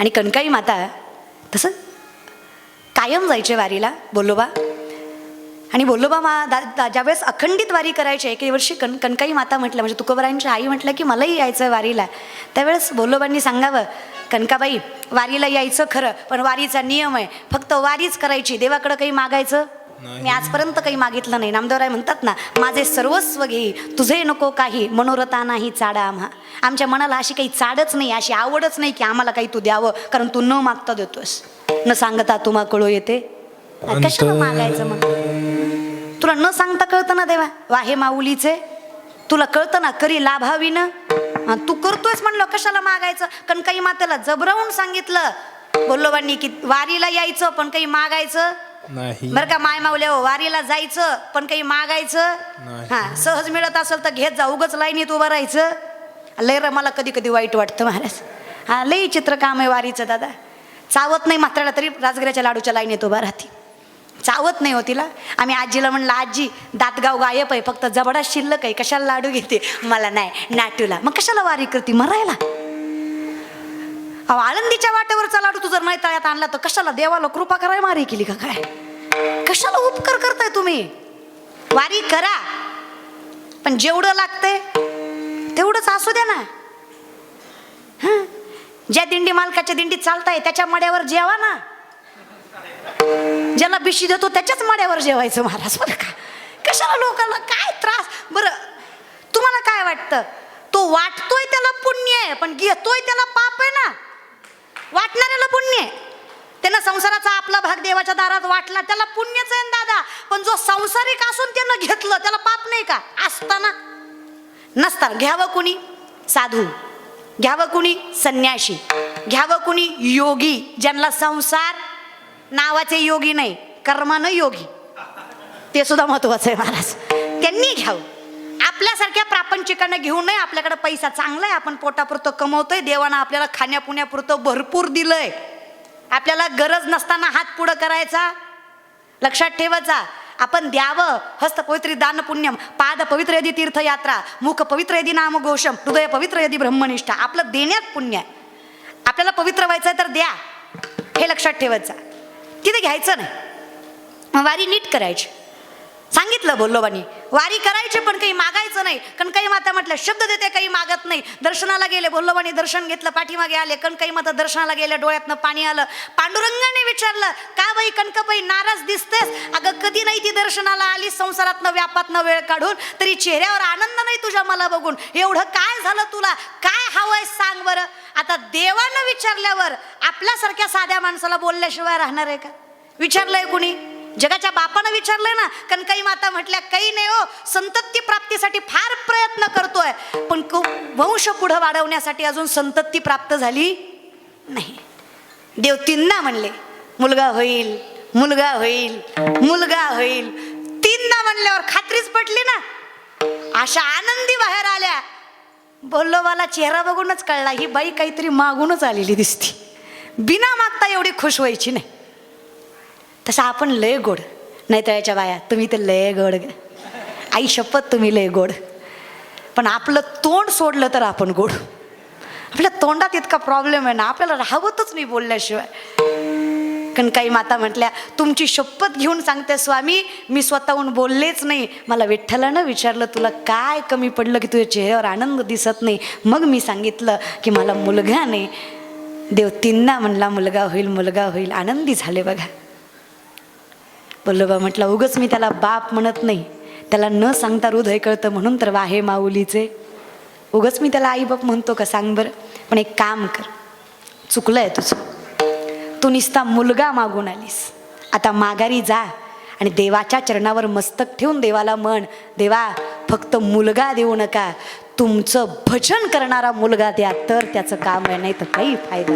आणि कणकाई माता तसं कायम जायचे वारीला बोल्लोबा. आणि बोल्लोबा ज्यावेळेस अखंडित वारी करायची एके वर्षी कणकाई माता म्हटलं, म्हणजे तुकोबरायांची आई म्हटलं की मलाही यायचं वारीला. त्यावेळेस बोल्लोबांनी सांगावं, कणकाबाई वारीला यायचं खरं, पण वारीचा नियम आहे, फक्त वारीच करायची, देवाकडं काही मागायचं मी आजपर्यंत काही मागितलं नाही. नामदेवराय म्हणतात ना, माझे सर्वस्व घेई तुझे नको काही, मनोरथा नाही चाडा आम्हा. आमच्या मनाला अशी काही चाडच नाही, अशी आवडच नाही की आम्हाला काही तू द्यावं, कारण तू न मागता देतोस, न सांगता तुम्हा कळू येते. कशाला मागायचं मग? तुला न सांगता कळतं ना देवा, वाहे माऊलीचे तुला कळतं ना, करी लाभावीन तू करतोयस म्हणलं कशाला मागायचं. कणकाई मातेला जबरावून सांगितलं बोल्लोबांनी की वारीला यायचं पण काही मागायचं नाही बरं का. माय माऊल्या वारीला जायचं पण काही मागायचं हा, सहज मिळत असेल तर घेत जा, उगच लाईनीत उभं राहायचं. लय र मला कधी कधी वाईट वाटतं महाराज. हा लई चित्र काम आहे वारीचं दादा. चावत नाही म्हाताऱ्याला तरी राजगिऱ्याच्या लाडूच्या लाईनीत उभा राहते, चावत नाही हो तिला. आम्ही आजीला म्हणलं, आजी दातगाव गायब आहे, फक्त जबडा शिल्लक आहे, कशाला लाडू घेते? मला नाही नाटूला. मग कशाला वारी करते? मरायला. अहो आळंदीच्या वाटेवरचा लाडू तू जर नाही तळ्यात आणला तर कशाला? देवाला कृपा कराय मारी केली का काय? कशाला उपकार करताय तुम्ही? वारी करा पण जेवढं लागतंय तेवढंच असू द्या ना. ज्या दिंडी मालकाच्या दिंडीत चालताय त्याच्या मड्यावर जेवा ना, ज्याला बिशी देतो त्याच्याच मड्यावर जेवायचं महाराज. बरं का, कशाला लोकांना काय त्रास? बरं तुम्हाला काय वाटतं, तो वाटतोय त्याला पुण्य आहे पण घेतोय त्याला पाप आहे ना? वाटणाऱ्याला पुण्य आहे, त्यानं संसाराचा आपला भाग देवाच्या दारात वाटला त्याला पुण्यच आहे दादा. पण जो संसारिक असून त्यानं घेतलं त्याला पाप नाही का? असताना नसताना घ्यावं कुणी साधू, घ्यावं कुणी संन्याशी, घ्यावं कुणी योगी, ज्यांना संसार नावाचे योगी नाही, कर्मानं योगी, ते सुद्धा महत्वाचं आहे महाराज. त्यांनी घ्यावं. आपल्यासारख्या प्रापंचिकांना घेऊ नये. आपल्याकडे पैसा चांगला आहे, आपण पोटापुरतं कमवतोय, देवानं आपल्याला खाण्यापुण्यापुरतं भरपूर दिलंय. आपल्याला गरज नसताना हात पुढं करायचा, लक्षात ठेवायचा. आपण द्यावं. हस्त पवित्री दान पुण्यम, पाद पवित्र यदी तीर्थयात्रा, मुख पवित्र यदी नामघोषम, हृदय पवित्र यदी ब्रह्मनिष्ठा. आपलं देण्यात पुण्य आहे. आपल्याला पवित्र व्हायचंय तर द्या, हे लक्षात ठेवायचं. तिथे घ्यायचं नाही. वारी नीट करायची. सांगितलं बोल्लोबांनी, वारी करायची पण काही मागायचं नाही. कणकाई माता म्हटलं शब्द देते, काही मागत नाही. दर्शनाला गेले, बोल्लोबांनी दर्शन घेतलं, पाठीमागे आले. कणकाई माता दर्शनाला गेल्या, डोळ्यातनं पाणी आलं. पांडुरंगाने विचारलं, का बाई कणकाबाई नाराज दिसतेस? अगं कधी नाही ती दर्शनाला आली, संसारातनं व्यापातनं वेळ काढून, तरी चेहऱ्यावर आनंद नाही तुझ्या मला बघून. एवढं काय झालं तुला? काय हवंय सांग बरं. आता देवानं विचारल्यावर आपल्यासारख्या साध्या माणसाला बोलल्याशिवाय राहणार आहे का? विचारलंय कुणी? जगाच्या बापानं विचारलंय ना. कणकाई माता म्हटल्या, काही नाही हो, संतती प्राप्तीसाठी फार प्रयत्न करतोय, पण वंश पुढं वाढवण्यासाठी अजून संतती प्राप्त झाली नाही. देव तीनदा म्हणले, मुलगा होईल, मुलगा होईल, मुलगा होईल. तीनदा म्हणल्यावर खात्रीच पटली ना. अशा आनंदी बाहेर आल्या. बोल्लोबाला चेहरा बघूनच कळला, ही बाई काहीतरी मागूनच आलेली दिसती, बिना मागता एवढी खुश व्हायची नाही. तसं आपण लय गोड. नाही तळ्याच्या बाया, तुम्ही तर लय गोड, आई शपथ तुम्ही लय गोड. पण आपलं तोंड सोडलं तर आपण गोड. आपल्या तोंडात इतका प्रॉब्लेम आहे ना, आपल्याला राहवतच नाही बोलल्याशिवाय. कणकाई माता म्हटल्या, तुमची शपथ घेऊन सांगते स्वामी, मी स्वतःहून बोललेच नाही. मला विठ्ठलानं विचारलं, तुला काय कमी पडलं की तुझ्या चेहऱ्यावर आनंद दिसत नाही? मग मी सांगितलं की मला मुलगा नाही. देव तीनदा म्हणला, मुलगा होईल, मुलगा होईल. आनंदी झाले बघा. बोल्लोबा म्हटलं, उगच मी त्याला बाप म्हणत नाही, त्याला न सांगता हृदय कळतं म्हणून तर वाहे माऊलीचे. उगच मी त्याला आई बाप म्हणतो का सांग बरं? पण एक काम कर, चुकलंय तुझं. तू निस्ता मुलगा मागून आलीस, आता माघारी जा आणि देवाच्या चरणावर मस्तक ठेवून देवाला म्हण, देवा फक्त मुलगा देऊ नका, तुमचं भजन करणारा मुलगा द्या, तर त्याचं काम आहे, नाही तर काही फायदा.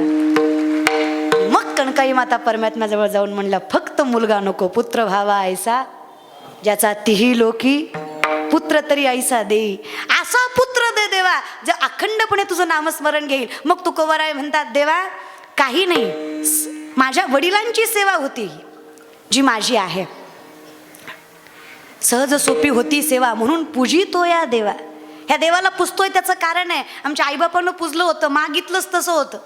मग कणकाई माता परमात्म्याजवळ जाऊन म्हणलं, फक्त मुलगा नको, पुत्र व्हावा ऐसा ज्याचा तिही लोकी पुत्र तरी ऐसा देई. असा पुत्र दे देवा जे अखंडपणे तुझं नामस्मरण घेईल. मग तुकोबराय म्हणतात, देवा काही नाही, माझ्या वडिलांची सेवा होती जी माझी आहे, सहज सोपी होती सेवा, म्हणून पूजितो या देवा. ह्या देवाला पुजतोय त्याचं कारण आहे, आमच्या आईबापांना पुजलं होतं, मागितलंच तसं होतं.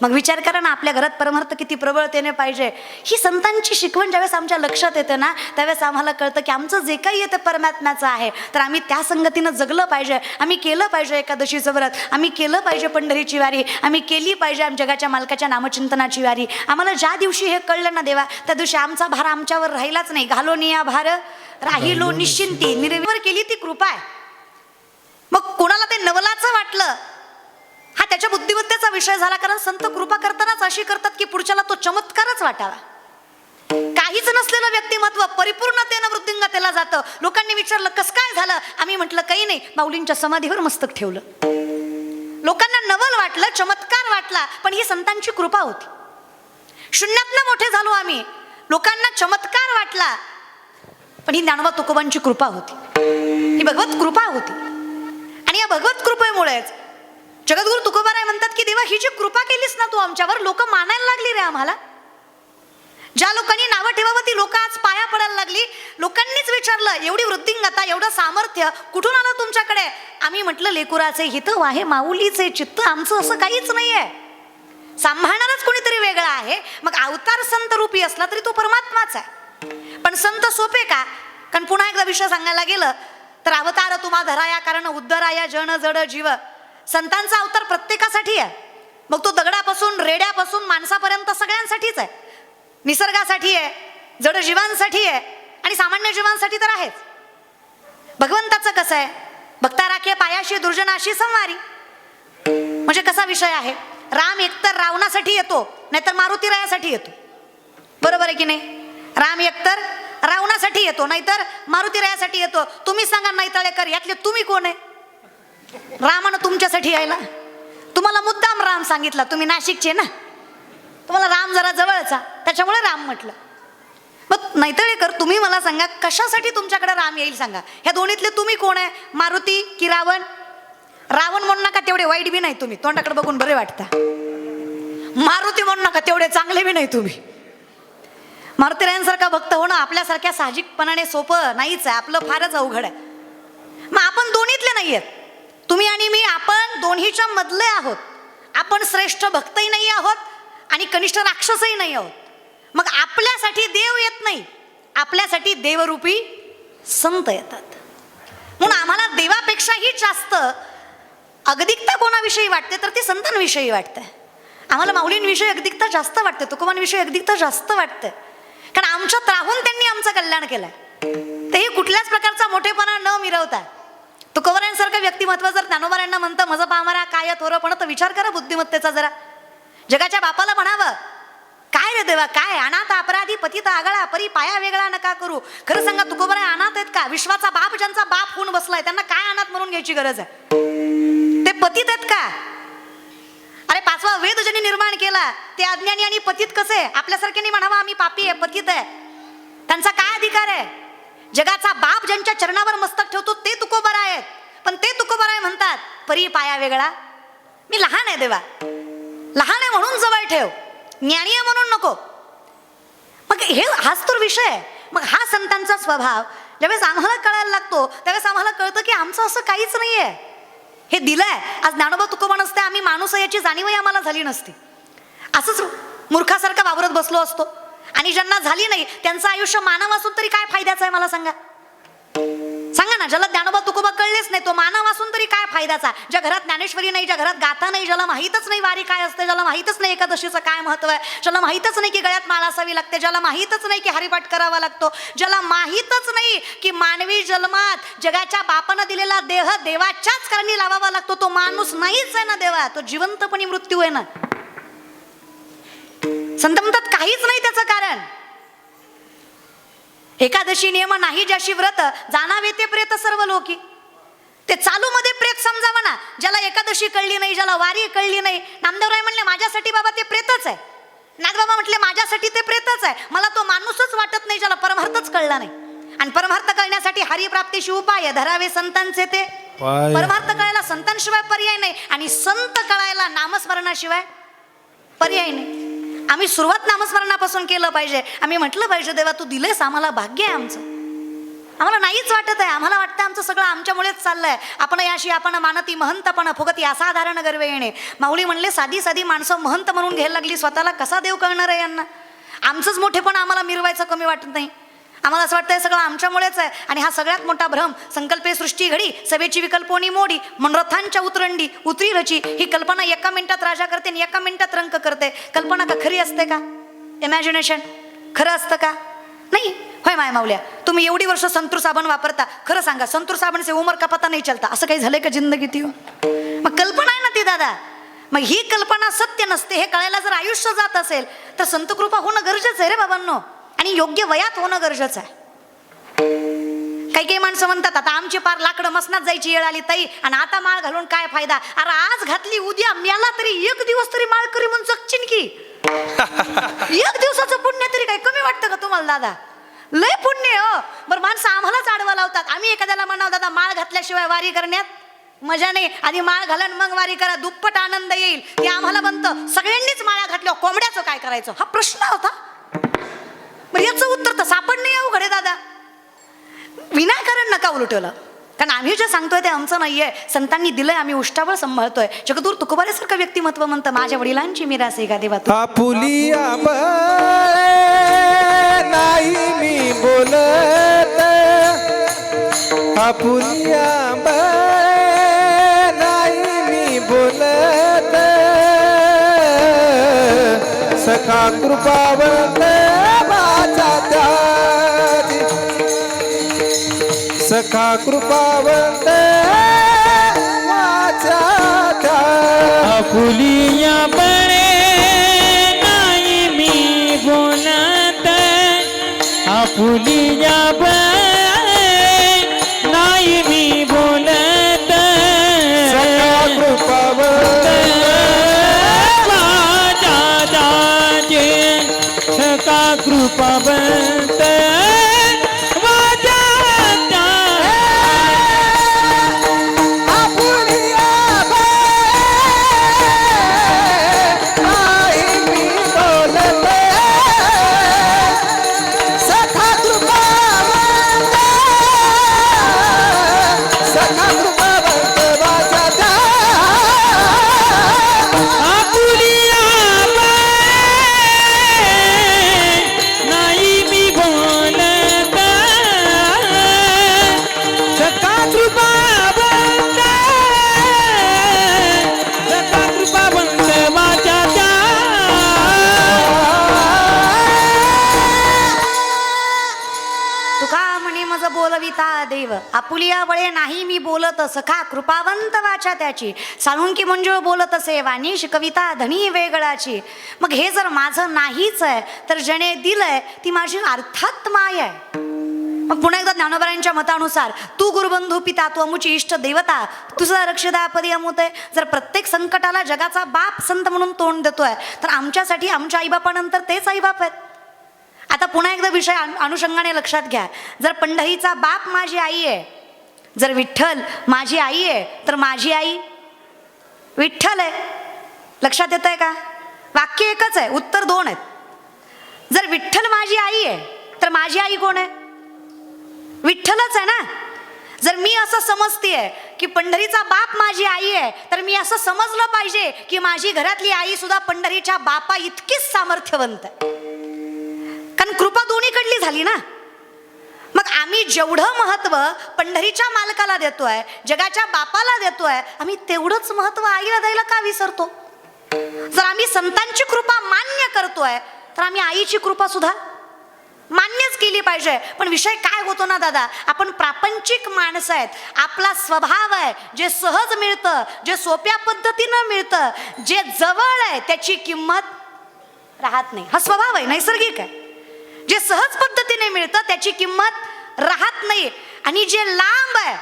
मग विचार करा ना, आपल्या घरात परमार्थ किती प्रबळतेने पाहिजे. ही संतांची शिकवण ज्यावेळेस आमच्या लक्षात येते ना, त्यावेळेस आम्हाला कळतं की आमचं जे काही येतं परमात्म्याचं आहे, तर आम्ही त्या संगतीनं जगलं पाहिजे. आम्ही केलं पाहिजे एकादशीचं व्रत, आम्ही केलं पाहिजे पंढरीची वारी, आम्ही केली पाहिजे आमच्या जगाच्या मालकाच्या नामचिंतनाची वारी. आम्हाला ज्या दिवशी हे कळलं ना देवा, त्या दिवशी आमचा भार आमच्यावर राहिलाच नाही. घालोनिया भार राहिलो निश्चिंती, निर्विवर केली ती कृपा आहे. मग कोणाला ते नवलाचं वाटलं, हा त्याच्या बुद्धिमत्तेचा विषय झाला. कारण संत कृपा करतानाच अशी करतात की पुढच्याला तो चमत्कारच वाटावा. काहीच नसलेलं व्यक्तिमत्व परिपूर्णतेनं वृद्धिंगतेला जातं. लोकांनी विचारलं कसं काय झालं, आम्ही म्हटलं काही नाही, माऊलींच्या समाधीवर मस्तक ठेवलं. लोकांना नवल वाटलं, चमत्कार वाटला, पण ही संतांची कृपा होती. शून्यातनं मोठे झालो आम्ही, लोकांना चमत्कार वाटला, पण ही ज्ञानोबा तुकोबांची कृपा होती, ही भगवत कृपा होती. आणि या भगवत कृपेमुळेच जगद्गुरु तुकोबाराय म्हणतात की देवा, ही जी कृपा केलीस ना तू आमच्यावर, लोक मानायला लागली रे आम्हाला. ज्या लोकांनी नावं ठेवावं ती लोक आज पाया पडायला लागली. लोकांनीच विचारलं एवढी वृद्धिंगता, एवढं सामर्थ्य कुठून आलं तुमच्याकडे. आम्ही म्हटलं लेकुराचे हित वाहे माऊलीचे चित्त, आमचं असं काहीच नाहीये. सांभाळणारच कोणीतरी वेगळं आहे. मग अवतार संत रूपी असला तरी तो परमात्माच आहे. पण संत सोपे का? कारण पुन्हा एकदा विषय सांगायला गेलं तर अवतार तुम्हा धराया कारण उद्धराया जन जड जीव. संतांचा अवतार प्रत्येकासाठी आहे. मग तो दगडापासून रेड्यापासून माणसापर्यंत सगळ्यांसाठीच आहे. निसर्गासाठी आहे, जड जीवांसाठी आहे आणि सामान्य जीवांसाठी तर आहेच. भगवंताचं कसं आहे, भक्ता राखे पायाशी दुर्जनाशी संवारी. म्हणजे कसा विषय आहे, राम एकतर रावणासाठी येतो, नाहीतर मारुतीरायासाठी येतो. बरोबर आहे की नाही? राम एकतर रावणासाठी येतो, नाहीतर मारुतीरायासाठी येतो. तुम्ही सांगा नैताळेकर, यातले तुम्ही कोण आहे? रामानं तुमच्यासाठी यायला तुम्हाला मुद्दाम राम सांगितला. तुम्ही नाशिकचे ना, तुम्हाला राम जरा जवळचा, त्याच्यामुळे राम म्हटलं. मग नैतळेकर तुम्ही मला सांगा, कशासाठी तुमच्याकडे राम येईल सांगा? ह्या दोन्हीतले तुम्ही कोण आहे, मारुती की रावण? रावण म्हणू नका, तेवढे वाईट बी नाही तुम्ही, तोंडाकडे बघून बरे वाटता. मारुती म्हणू नका, तेवढे चांगले बी नाही तुम्ही. मारुतीरायांसारखा भक्त होणं आपल्यासारख्या साहजिकपणाने सोपं नाहीच आहे, आपलं फारच अवघड आहे. मग आपण दोन्हीतले नाही आहेत, तुम्ही आणि मी, आपण दोन्हीच्या मधले आहोत. आपण श्रेष्ठ भक्तही नाही आहोत आणि कनिष्ठ राक्षसही नाही आहोत. मग आपल्यासाठी देव येत नाही, आपल्यासाठी देवरूपी संत येतात. म्हणून आम्हाला देवापेक्षाही जास्त अगतिकता कोणाविषयी वाटते तर ती संतांविषयी वाटते. आम्हाला माऊलींविषयी अगतिकता जास्त वाटते, तुकोबांविषयी अगतिकता जास्त वाटते. कारण आमच्यात राहून त्यांनी आमचं कल्याण केलंय, तेही कुठल्याच प्रकारचा मोठेपणा न मिरवता. तुकोबारायांसारखं व्यक्तिमत्व जर ज्ञानोबारायांना म्हणतं मज पामारा काय थोरपण, तर विचार करा बुद्धिमत्तेचा जरा. जगाच्या बापाला म्हणावं काय रे देवा, काय अनाथ अपराधी पतित आगळा परी पाया वेगळा नका करू. खरं सांगा तुकोबाराय अनाथ आहेत का? विश्वाचा बाप ज्यांचा बाप होऊन बसलाय त्यांना काय अनाथ म्हणून घ्यायची गरज आहे? ते पतित आहेत का? अरे पाचवा वेद ज्यांनी निर्माण केला ते अज्ञानी आणि पतित कसे? आपल्यासारख्यानी म्हणावं आम्ही पापी आहे, पतित आहे, त्यांचा काय अधिकार आहे? जगाचा बाप ज्यांच्या चरणावर मस्तक ठेवतो ते तुकोबाराय आहेत. पण ते तुकोबाराय म्हणतात परी पाया वेगळा. मी लहान आहे देवा, लहान आहे म्हणून जवळ ठेव, ज्ञानी आहे म्हणून नको. मग हाच तर विषय आहे. मग हा संतांचा स्वभाव ज्यावेळेस आम्हाला कळायला लागतो त्यावेळेस आम्हाला कळतं की आमचं असं काहीच नाहीये, हे दिलंय. आज ज्ञानोबा तुकोबा नसते, आम्ही माणूस आहे याची जाणीवही आम्हाला झाली नसती. असंच मूर्खासारखं वावरत बसलो असतो. आणि ज्यांना झाली नाही त्यांचं आयुष्य मानव असून तरी काय फायद्याचं आहे मला सांगा? सांगा ना. ज्याला ज्ञानोबा तुकोबा कळलेच नाही तो मानव असून तरी काय फायद्याचा? ज्या घरात ज्ञानेश्वरी नाही, ज्या घरात गाथा नाही, ज्याला माहीतच नाही वारी काय असते, ज्याला माहीतच नाही एकादशीचं काय महत्व आहे, ज्याला माहीतच नाही की गळ्यात माळ असावी लागते, ज्याला माहीतच नाही की हरिपाठ करावा लागतो, ज्याला माहीतच नाही की मानवी जन्मात जगाच्या बापानं दिलेला देह देवाच्याच कारणी लावावा लागतो, तो माणूस नाहीच आहे ना देवा, तो जिवंतपणी मृत्यू आहे ना. संत म्हणतात काहीच नाही त्याचं कारण. एकादशी नियम नाही ज्याशी व्रत, जाणावे ते प्रेत सर्व लोकी. ते चालू मध्ये प्रेत समजावं ना. ज्याला एकादशी कळली नाही, ज्याला वारी कळली नाही. नामदेवराय म्हणले माझ्यासाठी बाबा ते प्रेतच आहे. नाथबाबा म्हटले माझ्यासाठी ते प्रेतच आहे. मला तो माणूसच वाटत नाही ज्याला परमार्थच कळला नाही. आणि परमार्थ कळण्यासाठी हरिप्राप्तीशी उपाय धरावे संतांचे ते. परमार्थ कळायला संतांशिवाय पर्याय नाही आणि संत कळायला नामस्मरणाशिवाय पर्याय नाही. आम्ही सुरुवात नामस्मरणापासून केलं पाहिजे. आम्ही म्हटलं पाहिजे देवा तू दिलेस आम्हाला, भाग्य आहे आमचं. आम्हाला नाहीच वाटत आहे. आम्हाला वाटतं आमचं सगळं आमच्यामुळेच चाललंय. आपण याशी आपण मानती महंतपण फुगती असाधारण गर्वे येणे. माऊली म्हणले साधी साधी माणसं महंत म्हणून घ्यायला लागली स्वतःला, कसा देव कळणार आहे यांना. आमचंच मोठेपण आम्हाला मिरवायचं कमी वाटत नाही. आम्हाला असं वाटतं हे सगळं आमच्यामुळेच आहे. आणि हा सगळ्यात मोठा भ्रम. संकल्पे सृष्टी घडी सभेची विकल्पोनी मोडी मनोरथांच्या उतरंडी उतरी रची. ही कल्पना एका मिनिटात राजा करते आणि एका मिनिटात रंक करते. कल्पना का खरी असते का? इमॅजिनेशन खरं असतं का? नाही. होय माय माऊल्या, तुम्ही एवढी वर्ष संतूर साबण वापरता, खरं सांगा संतूर साबण से उमर का पता नाही चलता, असं काही झालंय का जिंदगीत? मग कल्पना आहे ना ती दादा. मग ही कल्पना सत्य नसते हे कळायला जर आयुष्य जात असेल तर संतकृपा होणं गरजेचं आहे रे बाबांनो. आणि योग्य वयात होणं गरजेचं आहे. काही काही माणसं म्हणतात आता आमची पार लाकडं मसनात जायची वेळ आली ताई, आणि आता माळ घालून काय फायदा. अरे आज घातली उद्या मेला तरी एक दिवस तरी माळ करी म्हणून जगचिन की. एक दिवसाचं पुण्य तरी काय कमी वाटतं का तुम्हाला दादा? लय पुण्य हो. बरं माणसं आम्हालाच आडवा लावतात. आम्ही एखाद्याला म्हणावं दादा माळ घातल्याशिवाय वारी करण्यात मजा नाही, आधी माळ घालन मग वारी करा, दुप्पट आनंद येईल. ते आम्हाला बनतं सगळ्यांनीच माळा घातल्यावर कोंबड्याचं काय करायचं, हा प्रश्न होता. बरं याचं उत्तर तर सापड नाही अवघड आहे दादा. विनाकारण नका उलटवलं, कारण आम्ही जे सांगतोय ते आमचं नाहीये, संतांनी दिलंय, आम्ही उष्टावळ सांभाळतोय. जगदूर तुकोबाऱ्यासारखं व्यक्तिमत्व म्हणतं माझ्या वडिलांची मिरास आहे का देवा. आपुलिया नाही मी बोलत, आपुलिया नाही मी बोलत, सखा कृपावंत माझा त्याजी, सखा कृपावंत माझा त्या. आपुलिया नाही मी बोलत, आपुलिया नाही मी बोलत, सखा कृपावंत माझा दाजे, सखा कृपावंत माझा दाजे. देव आपुलिया बळे नाही मी बोलत, सखा कृपावंत वाचा त्याची. साळुंकी मंजुळ बोलत असे वाणीश कविता धनी वेगळाची. मग हे जर माझं नाहीच आहे तर जने दिलंय ती माझी अर्थात माय आहे. मग पुन्हा एकदा ज्ञानोबरांच्या मतानुसार तू गुरुबंधू पिता, तू अमुची इष्ट देवता, तुझा रक्षदापदी अमुत आहे. जर प्रत्येक संकटाला जगाचा बाप संत म्हणून तोंड देतोय तर आमच्यासाठी आमच्या आईबापानंतर तेच आईबाप आहेत. आता पुन्हा एकदा विषय अनुषंगाने लक्षात घ्या. जर पंढरीचा बाप माझी आई आहे, जर विठ्ठल माझी आई आहे तर माझी आई विठ्ठल आहे. लक्षात येत आहे का? वाक्य एकच आहे, उत्तर दोन आहेत. जर विठ्ठल माझी आई आहे तर माझी आई कोण आहे? विठ्ठलच आहे ना. जर मी असं समजतेय की पंढरीचा बाप माझी आई आहे तर मी असं समजलं पाहिजे की माझी घरातली आई सुद्धा पंढरीच्या बापा इतकीच सामर्थ्यवंत आहे, कारण कृपा दोन्हीकडली झाली ना. मग आम्ही जेवढं महत्व पंढरीच्या मालकाला देतोय, जगाच्या बापाला देतोय, आम्ही तेवढंच महत्व आईला द्यायला का विसरतो? जर आम्ही संतांची कृपा मान्य करतोय तर आम्ही आईची कृपा सुद्धा मान्यच केली पाहिजे. पण विषय काय होतो ना दादा, आपण प्रापंचिक माणसं आहेत. आपला स्वभाव आहे जे सहज मिळतं, जे सोप्या पद्धतीनं मिळतं, जे जवळ आहे त्याची किंमत राहत नाही. हा स्वभाव आहे, नैसर्गिक आहे. जे सहज पद्धतीने मिळतं त्याची किंमत राहत नाही, आणि जे लांब आहे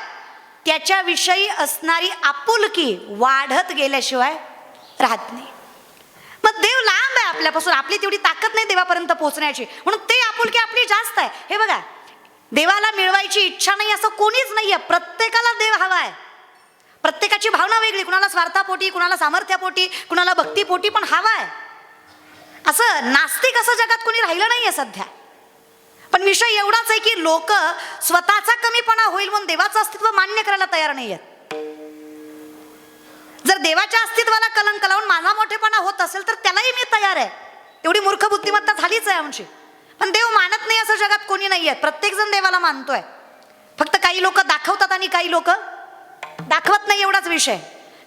त्याच्याविषयी असणारी आपुलकी वाढत गेल्याशिवाय राहत नाही. मग देव लांब आहे आपल्यापासून, आपली तेवढी ताकद नाही देवापर्यंत पोहोचण्याची, म्हणून ते आपुलकी आपली जास्त आहे. हे बघा, देवाला मिळवायची इच्छा नाही असं कोणीच नाहीये. प्रत्येकाला देव हवा आहे. प्रत्येकाची भावना वेगळी, कुणाला स्वार्थापोटी, कुणाला सामर्थ्यापोटी, कुणाला भक्तीपोटी, पण हवा आहे. असं नास्तिक असं जगात कोणी राहिलं नाहीये सध्या. पण विषय एवढाच आहे की लोक स्वतःचा कमीपणा होईल म्हणून देवाचं अस्तित्व मान्य करायला तयार नाही आहेत. जर देवाच्या अस्तित्वाला कलंक लावून माझा मोठेपणा होत असेल तर त्यालाही मी तयार आहे. एवढी मूर्ख बुद्धिमत्ता झालीच आहे आमची. पण देव मानत नाही असं जगात कोणी नाही आहे. प्रत्येक जण देवाला मानतोय. फक्त काही लोक दाखवतात आणि काही लोक दाखवत नाही, एवढाच विषय.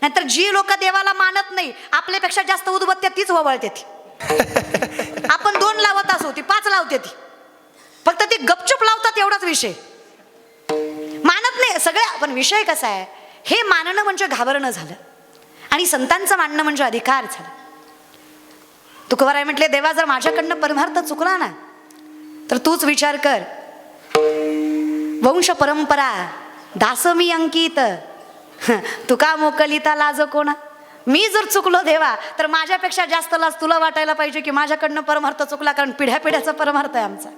नाहीतर जी लोक देवाला मानत नाही आपल्यापेक्षा जास्त उदबत्त्या तीच वळते ती. आपण 2 लावत असो ती 5 लावते ती. फक्त ती गपचूप लावतात एवढाच विषय. मानत नाही सगळ्या. पण विषय कसा आहे, हे मानणं म्हणजे घाबरणं झालं आणि संतांचं मानणं म्हणजे अधिकार झालं. तुकोबाराय म्हटले, देवा जर माझ्याकडनं परमार्थ चुकला ना तर तूच विचार कर. वंश परंपरा दास मी अंकित, तुका मोकलिता लाज कोणा. मी जर चुकलो देवा तर माझ्यापेक्षा जास्त लाज तुला वाटायला पाहिजे की माझ्याकडनं परमार्थ चुकला. कारण पिढ्या पिढ्याचा परमार्थ आहे आमचा.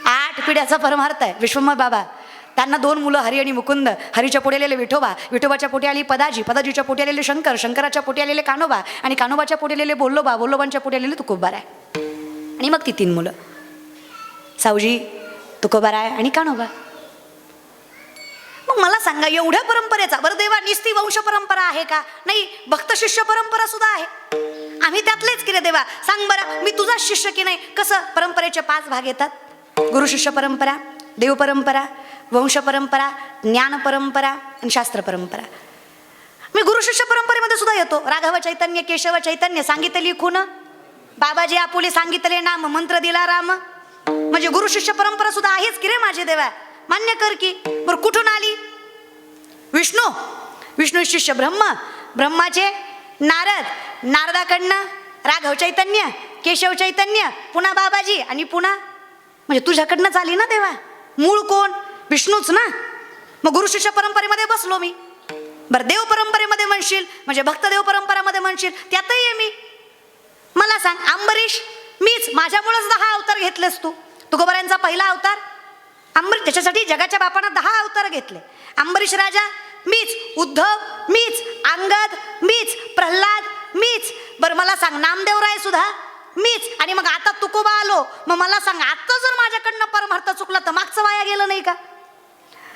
8 पिढ्याचा परमार्थ आहे. विश्वंभर बाबा, त्यांना 2 मुलं हरी आणि मुकुंद. हरीच्या पोटी आलेले विठोबा, विठोबाच्या पोटी आली पदाजी, पदाजीच्या पोटी आलेले शंकर, शंकराच्या पोटी आलेले कान्होबा आणि कान्होबाच्या पोटी आलेले बोल्लोबा, बोल्लोबांच्या पोटी आलेले तुकोबाराय. आणि मग ती 3 मुलं, सावजी, तुकोबाराय आणि कान्होबा. मग मला सांगा, एवढ्या परंपरेचा बरं देवा निस्ती वंश परंपरा आहे का? नाही, भक्त शिष्य परंपरा सुद्धा आहे. आम्ही त्यातलेच की रे देवा. सांग बरं, मी तुझा शिष्य की नाही? कसं? परंपरेचे 5 भाग येतात. गुरु शिष्य परंपरा, देव परंपरा, वंश परंपरा, ज्ञान परंपरा आणि शास्त्र परंपरा. मी गुरु शिष्य परंपरेमध्ये सुद्धा येतो. राघव चैतन्य, केशव चैतन्य सांगितले खून, बाबाजी आपुले सांगितले नाम, मंत्र दिला राम. म्हणजे गुरु शिष्य परंपरा सुद्धा आहेच की रे माझे देवा. मान्य कर की. बरं कुठून आली? विष्णू, विष्णू शिष्य ब्रह्मा, ब्रह्माचे नारद, नारदाकडनं राघव चैतन्य, केशव चैतन्य, पुन्हा बाबाजी आणि पुन्हा म्हणजे तुझ्याकडनंच आली ना देवा. मूळ कोण? विष्णूच ना. मग गुरु शिष्य परंपरेमध्ये बसलो मी. बरं देव परंपरेमध्ये म्हणशील म्हणजे भक्त देव परंपरामध्ये म्हणशील, त्यातही आहे मी. मला सांग, अंबरीश मीच, माझ्यामुळेच 10 अवतार घेतलेस तू. तुकोबारायांचा पहिला अवतार अंबरीश. त्याच्यासाठी जगाच्या बापानं 10 अवतार घेतले. अंबरीश राजा मीच, उद्धव मीच, अंगद मीच, प्रल्हाद मीच. बरं मला सांग, नामदेवराय सुद्धा मीच. आणि मग आता तुकोबा आलो. मग मला सांग, आता जर माझ्याकडनं परमार्थ चुकला तर मागचं वाया गेलं नाही का?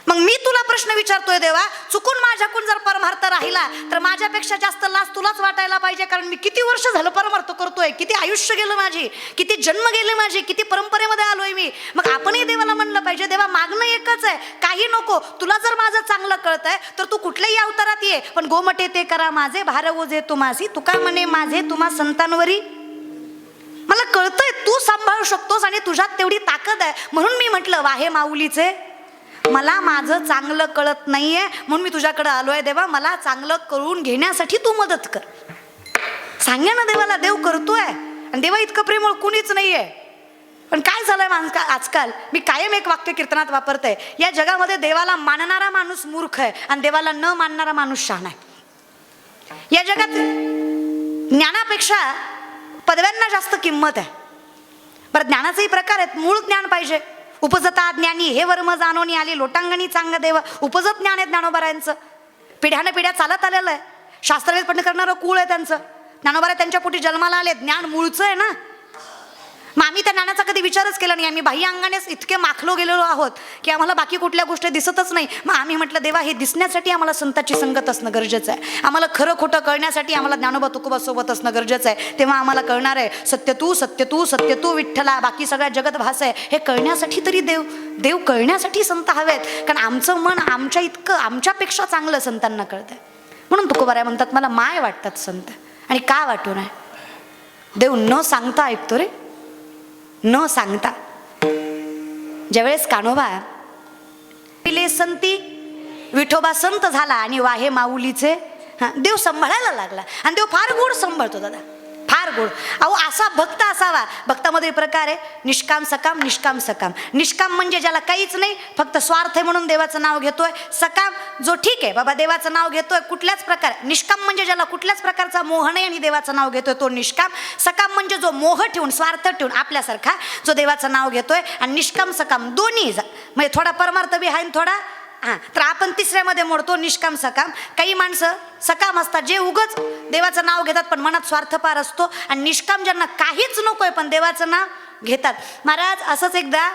मग मी तुला प्रश्न विचारतोय देवा, चुकून माझ्याकडून जर परमार्थ राहिला तर माझ्यापेक्षा जास्त लाज तुलाच वाटायला पाहिजे. कारण मी किती वर्ष झालं परमार्थ करतोय, किती आयुष्य गेलं माझी, किती जन्म गेले माझे, किती परंपरेमध्ये आलोय मी. मग आपणही देवाला म्हणलं पाहिजे, देवा मागणं एकच आहे, काही नको. तुला जर माझं चांगलं कळतंय तर तू कुठल्याही अवतारात ये, पण गोमटे ते करा माझे, भार ओझे तुमासी, तुका म्हणे माझे तुम्हा संतांवरी. मला कळतंय तू सांभाळू शकतोस आणि तुझ्यात तेवढी ताकद आहे. म्हणून मी म्हटलं, वाहे माऊलीचे, मला माझं चांगलं कळत नाहीये म्हणून मी तुझ्याकडे आलोय देवा. मला चांगलं करून घेण्यासाठी तू मदत कर. सांगा ना देवाला, देव करतोय. आणि देवा इतकं प्रेमळ कुणीच नाहीये. पण काय झालंय आजकाल, मी कायम एक वाक्य कीर्तनात वापरते, या जगामध्ये देवाला मानणारा माणूस मूर्ख आहे आणि देवाला न मानणारा माणूस शहाणा आहे. या जगात ज्ञानापेक्षा पदव्यांना जास्त किंमत आहे. बरं ज्ञानाचेही प्रकार आहेत. मूळ ज्ञान पाहिजे. उपजता ज्ञानी हे वर्म जाणवणी आली, लोटांगणी चांग देव. उपजत ज्ञान आहे ज्ञानोबारायांचं. पिढ्यानं पिढ्या चालत आलेलं आहे. शास्त्रवेद पठण करणारं कुळ आहे त्यांचं. ज्ञानोबाराय त्यांच्या पोटी जन्माला आले. ज्ञान मूळचं आहे ना. मग आम्ही त्या ज्ञानाचा कधी विचारच केला नाही. आम्ही बाह्य अंगानेच इतके माखलो गेलेलो आहोत की आम्हाला बाकी कुठल्या गोष्टी दिसतच नाही. मग आम्ही म्हटलं, देवा हे दिसण्यासाठी आम्हाला संताची संगत असणं गरजेचं आहे. आम्हाला खरं खोटं कळण्यासाठी आम्हाला ज्ञानोबा तुकोबा सोबत असणं गरजेचं आहे. तेव्हा आम्हाला कळणार आहे सत्य तू, सत्य तू, सत्य तू विठ्ठला, बाकी सगळ्या जगत भास आहे. हे कळण्यासाठी तरी देव कळण्यासाठी संत हवेत. कारण आमचं मन आमच्या इतकं, आमच्यापेक्षा चांगलं संतांना कळतंय. म्हणून तुकोबाराय म्हणतात, मला माय वाटतात संत. आणि का वाटू नये? देव न सांगता ऐकतो रे, न सांगता. ज्यावेळेस कान्होबा पिले संती, विठोबा संत झाला आणि वाहे माऊलीचे देव सांभाळायला लागला. आणि देव फार गोड सांभाळतो दादा, फार गोड. अहो असा भक्त असावा. भक्तामध्ये प्रकार आहे, निष्काम सकाम, निष्काम सकाम. निष्काम म्हणजे ज्याला काहीच नाही, फक्त स्वार्थ आहे म्हणून देवाचं नाव घेतोय. सकाम जो ठीक आहे बाबा, देवाचं नाव घेतोय कुठल्याच प्रकार. निष्काम म्हणजे ज्याला कुठल्याच प्रकारचा मोह नाही आणि देवाचं नाव घेतोय तो निष्काम. सकाम म्हणजे जो मोह ठेवून, स्वार्थ ठेवून आपल्यासारखा जो देवाचं नाव घेतोय. आणि निष्काम सकाम दोन्ही म्हणजे थोडा परमार्थ बी आहे थोडा तर आपण तिसऱ्यामध्ये मोडतो, निष्काम सकाम. काही माणसं सकाम असतात जे उगच देवाचं नाव घेतात पण मनात स्वार्थपार असतो. आणि निष्काम ज्यांना काहीच नकोय पण देवाचं नाव घेतात. महाराज असंच एकदा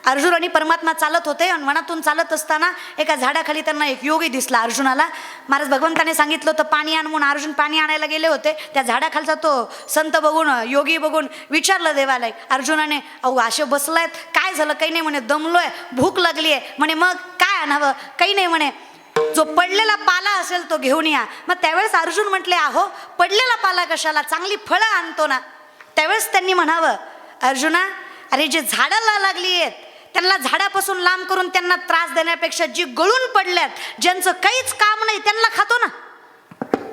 अर्जुन आणि परमात्मा चालत होते आणि वनातून चालत असताना एका झाडाखाली त्यांना एक योगी दिसला अर्जुनाला. महाराज भगवंताने सांगितलं होतं पाणी आण म्हणून. अर्जुन पाणी आणायला गेले होते. त्या झाडाखालचा तो संत बघून, योगी बघून विचारलं देवाला. अर्जुनाने, अहो असे बसलायत, काय झालं? काही नाही म्हणे, दमलोय, भूक लागली आहे म्हणे. मग काय आणावं? काही नाही म्हणे, जो पडलेला पाला असेल तो घेऊन या. मग त्यावेळेस अर्जुन म्हटले, अहो पडलेला पाला कशाला, चांगली फळं आणतो ना. त्यावेळेस त्यांनी म्हणावं, अर्जुना अरे जे झाडाला लागली आहेत त्यांना झाडापासून लांब करून त्यांना त्रास देण्यापेक्षा जी गळून पडल्यात, ज्यांचं काहीच काम नाही, त्यांना खातो ना.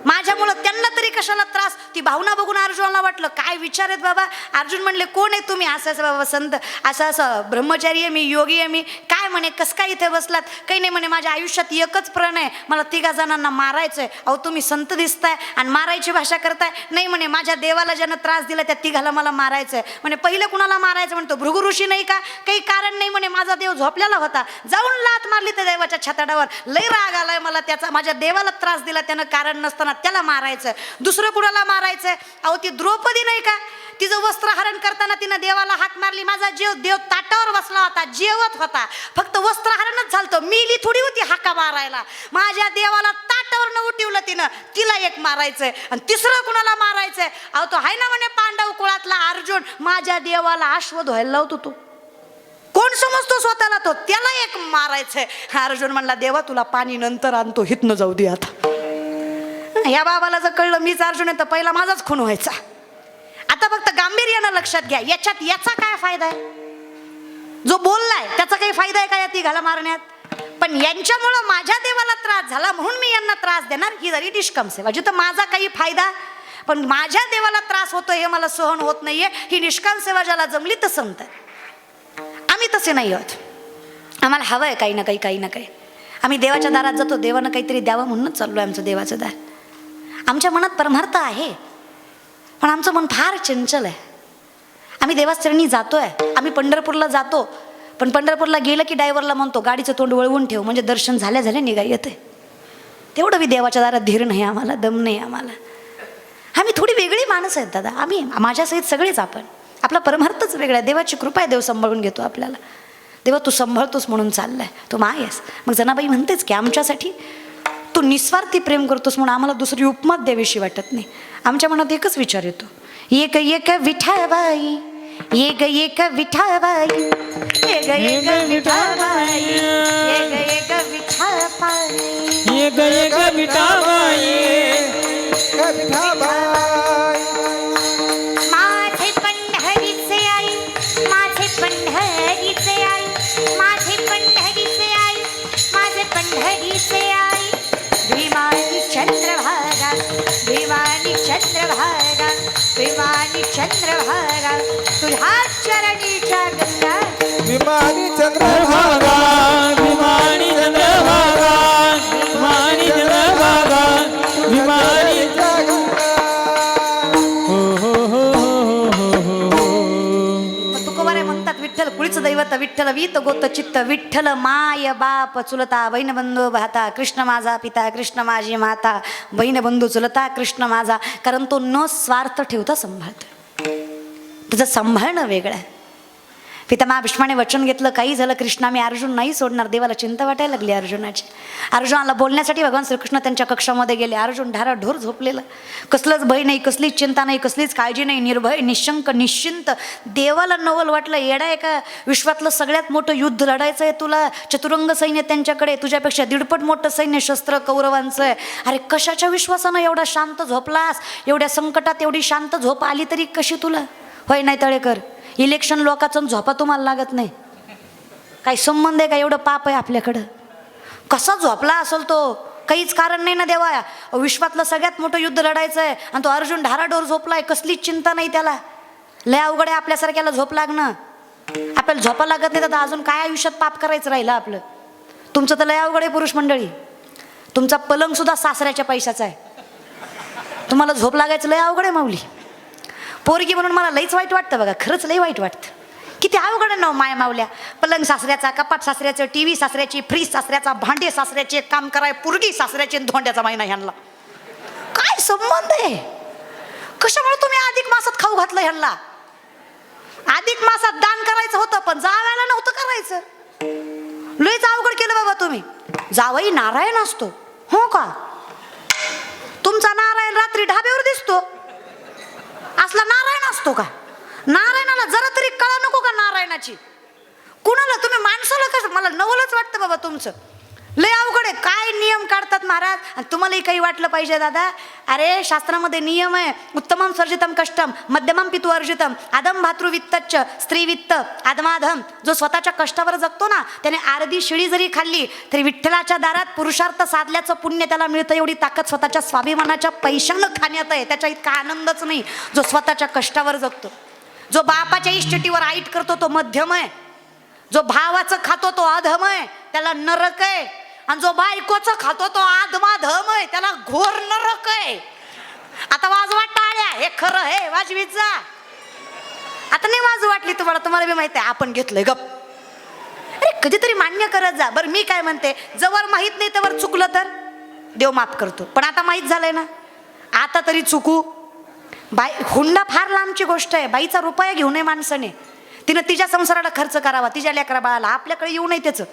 माझ्यामुळं त्यांना तरी कशाला त्रास. ती भावना बघून अर्जुनाला वाटलं काय विचार आहेत बाबा. अर्जुन म्हणले, कोण आहे तुम्ही? असं असं बाबा संत, असं ब्रह्मचारी आहे मी, योगी आहे मी. काय म्हणे, कस काय इथे बसलात? काही नाही म्हणे, माझ्या आयुष्यात एकच प्रण आहे, मला 3 जणांना मारायचंय. अहो तुम्ही संत दिसताय आणि मारायची भाषा करताय. नाही म्हणे, माझ्या देवाला ज्यानं त्रास दिला त्या 3 मला मारायचंय. म्हणे पहिलं कुणाला मारायचं? म्हणतो भृगु ऋषी नाही का? काही कारण नाही म्हणे, माझा देव झोपलेला होता, जाऊन लात मारली त्या देवाच्या छताडावर. लय राग आलाय मला त्याचा, माझ्या देवाला त्रास दिला त्यानं कारण नसताना, त्याला मारायचं. दुसरं कुणाला मारायचंय? अहो ती द्रौपदी नाही का, तिचं वस्त्रहरण करताना तिनं देवाला हाक मारली. माझा देव ताटावर बसला होता, जेवत होता, फक्त वस्त्रहरणच झालतं, मिली थोडी होती हाका मारायला. माझ्या देवाला ताटावर न उठवलं तिनं, तिला एक मारायचंय. आणि तिसरं कुणाला मारायचंय? अहो तो आहे ना म्हणे पांडव कुळातला अर्जुन, माझ्या देवाला अश्व धुवायला लावतो. तो कोण समजतो स्वतःला, तो त्याला एक मारायचंय. अर्जुन म्हणला, देवा तुला पाणी नंतर आणतो, हितनं जाऊ दे आता. या बाबाला जर कळलं मीच अर्जुन आहे तर पहिला माझाच खून व्हायचा. आता फक्त गांभीर्यानं लक्षात घ्या, याच्यात याचा काय फायदा आहे? जो बोललाय त्याचा काही फायदा आहे का या 3 मारण्यात? पण यांच्यामुळं माझ्या देवाला त्रास झाला म्हणून मी यांना त्रास देणार, ही जरी निष्काम सेवा. जिथं माझा काही फायदा पण माझ्या देवाला त्रास होतो हे मला सहन होत नाहीये, ही निष्काम सेवा ज्याला जमली तर संत. आम्ही तसे नाही आहोत. आम्हाला हवं आहे काही ना काही, काही ना काही. आम्ही देवाच्या दारात जातो, देवानं काहीतरी द्यावं म्हणूनच चाललो आहे आमचं देवाचं दार. आमच्या मनात परमार्थ आहे, पण आमचं मन फार चंचल आहे. आम्ही देवाचरणी जातोय, आम्ही पंढरपूरला जातो, पण पंढरपूरला गेलं की ड्रायव्हरला म्हणतो गाडीचं तोंड वळवून ठेव, म्हणजे दर्शन झाल्या झाल्या निघा येते. तेवढं बी देवाच्या दारात धीर नाही आम्हाला, दम नाही आम्हाला. आम्ही थोडी वेगळी माणसं आहेत दादा. आम्ही माझ्यासहित सगळेच आपण, आपला परमार्थच वेगळा आहे. देवाची कृपा आहे, देव सांभाळून घेतो आपल्याला. देवा तू सांभाळतोस म्हणून चाललाय, तू माय आहेस. मग जनाबाई म्हणतेच की आमच्यासाठी तू निस्वार्थी प्रेम करतोस म्हणून आम्हाला दुसरी उपमात द्यावीशी वाटत नाही. आमच्या मनात एकच विचार येतो, एक एक विठाबाई, एक एक विठाबाई, एक एक विठाबाई, एक एक विठाबाई, एक एक विठाबाई, माझे पंढरीचे आई, माझे पंढरीचे आई, माझे पंढरीचे आई, माझे पंढरीचे आई. भीमानी चंद्रभागा, भीमानी चंद्रभागा, भीमानी चंद्रभागा, तुझ्या चरणीच्या गंगा. विमानी चंद्रभागा, विमानी चंद्रभागा, विमानी चंद्रभागा, विमानी. तुकोबारे म्हणतात विठ्ठल कुळीच दैवत, विठ्ठल वीत गोत चित्त, विठ्ठल माय बाप चुलता, बहीण बंधू भाता, कृष्ण माझा पिता, कृष्ण माझी माता, बहीण बंधू चुलता, कृष्ण माझा. कारण तो न स्वार्थ ठेवता सांभाळतो. तुझं सांभाळणं वेगळं आहे. पितामहा भीष्माने वचन घेतलं, काही झालं कृष्णा मी अर्जुन नाही सोडणार. देवाला चिंता वाटायला लागली अर्जुनाची. अर्जुनाला बोलण्यासाठी भगवान श्रीकृष्ण त्यांच्या कक्षामध्ये गेले. अर्जुन ढाराढोर झोपलेलं, कसलंच भय नाही, कसलीच चिंता नाही, कसलीच काळजी नाही, निर्भय निशंक निश्चिंत. देवाला नवल वाटलं, येडा आहे का, विश्वातलं सगळ्यात मोठं युद्ध लढायचं आहे तुला, चतुरंग सैन्य त्यांच्याकडे, तुझ्यापेक्षा 1.5 मोठं सैन्य शस्त्र कौरवांचं आहे. अरे कशाच्या विश्वासानं एवढा शांत झोपलास? एवढ्या संकटात एवढी शांत झोप आली तरी कशी तुला? होय नाही तळेकर, इलेक्शन लोकांचं झोपा तुम्हाला लागत नाही, काही संबंध आहे का? एवढं पाप आहे आपल्याकडं. कसा झोपला असेल तो? काहीच कारण नाही ना देवा. विश्वातलं सगळ्यात मोठं युद्ध लढायचं आहे आणि तो अर्जुन ढाराढोर झोपलाय, कसलीच चिंता नाही त्याला. लय अवघड आहे आपल्यासारख्याला झोप लागणं. आपल्याला झोपा लागत नाही तर अजून काय आयुष्यात पाप करायचं राहिलं आपलं. तुमचं तर लय अवघड आहे पुरुष मंडळी. तुमचा पलंग सुद्धा सासऱ्याच्या पैशाचा आहे, तुम्हाला झोप लागायचं लय अवघड आहे माऊली. पोरगी म्हणून मला लईच वाईट वाटतं बघा, खरंच लई वाईट वाटतं. किती अवघड आहे ना माया मावल्या. पलंग सासऱ्याचा, कपाट सासऱ्याचं, टी व्ही सासऱ्याची, फ्रीज सासऱ्याचा, भांडे सासऱ्याचे, काम कराय पुरगी सासऱ्याची, धोंड्याचा महिना ह्यांना. काय संबंध आहे? कशामुळे तुम्ही अधिक मासात खाऊ घातलं ह्यांना? अधिक मासात दान करायचं होतं पण जावायला नव्हतं करायचं. लयच अवघड केलं बाबा तुम्ही. जावई नारायण असतो हो का? तुमचा नारायण रात्री ढाब्यावर दिसतो, असला नारायण असतो का? नारायणाला जरा तरी कळा नको का नारायणाची? कुणाला तुम्ही माणसाला कसं? मला नवलच वाटतं बाबा तुमचं. लय अवघड आहे. काय नियम काढतात महाराज. आणि तुम्हालाही काही वाटलं पाहिजे दादा. अरे शास्त्रामध्ये नियम आहे. उत्तमम स्वर्जितम कष्टम मध्यमम पितु अर्जितम आदम भातृ वित्तच्च स्त्री वित्त आदमाधम. जो स्वतःच्या कष्टावर जगतो ना त्याने अर्धी शिळी जरी खाल्ली तरी विठ्ठलाच्या दारात पुरुषार्थ साधल्याचं पुण्य त्याला मिळतं. एवढी ताकद स्वतःच्या स्वाभिमानाच्या पैशानं खाण्यात आहे. त्याच्या इतका आनंदच नाही जो स्वतःच्या कष्टावर जगतो. जो बापाच्या इष्टिटीवर आईट करतो तो मध्यम आहे. जो भावाचं खातो तो अधम आहे, त्याला नरक आहे. आणि जो बायकोचं खातो तो आदमाधम आहे, त्याला घोर नरक आहे. आता वाजवा टाळ्या. हे खरं आहे, वाजवीत जा. आता नाही वाजू वाटली तुम्हाला, तुम्हाला बी माहिती आहे आपण घेतलंय गप. अरे कधीतरी मान्य करत जा. बरं मी काय म्हणते, जवळ माहित नाही त्यावर चुकलं तर देव माफ करतो. पण आता माहित झालंय ना, आता तरी चुकू. बाई हुंडा फार लांबची गोष्ट आहे. बाईचा रुपया घेऊ नये माणसाने. तिनं तिच्या संसाराला खर्च करावा, तिच्या लेकरा बाळाला. आपल्याकडे येऊ नये त्याचं.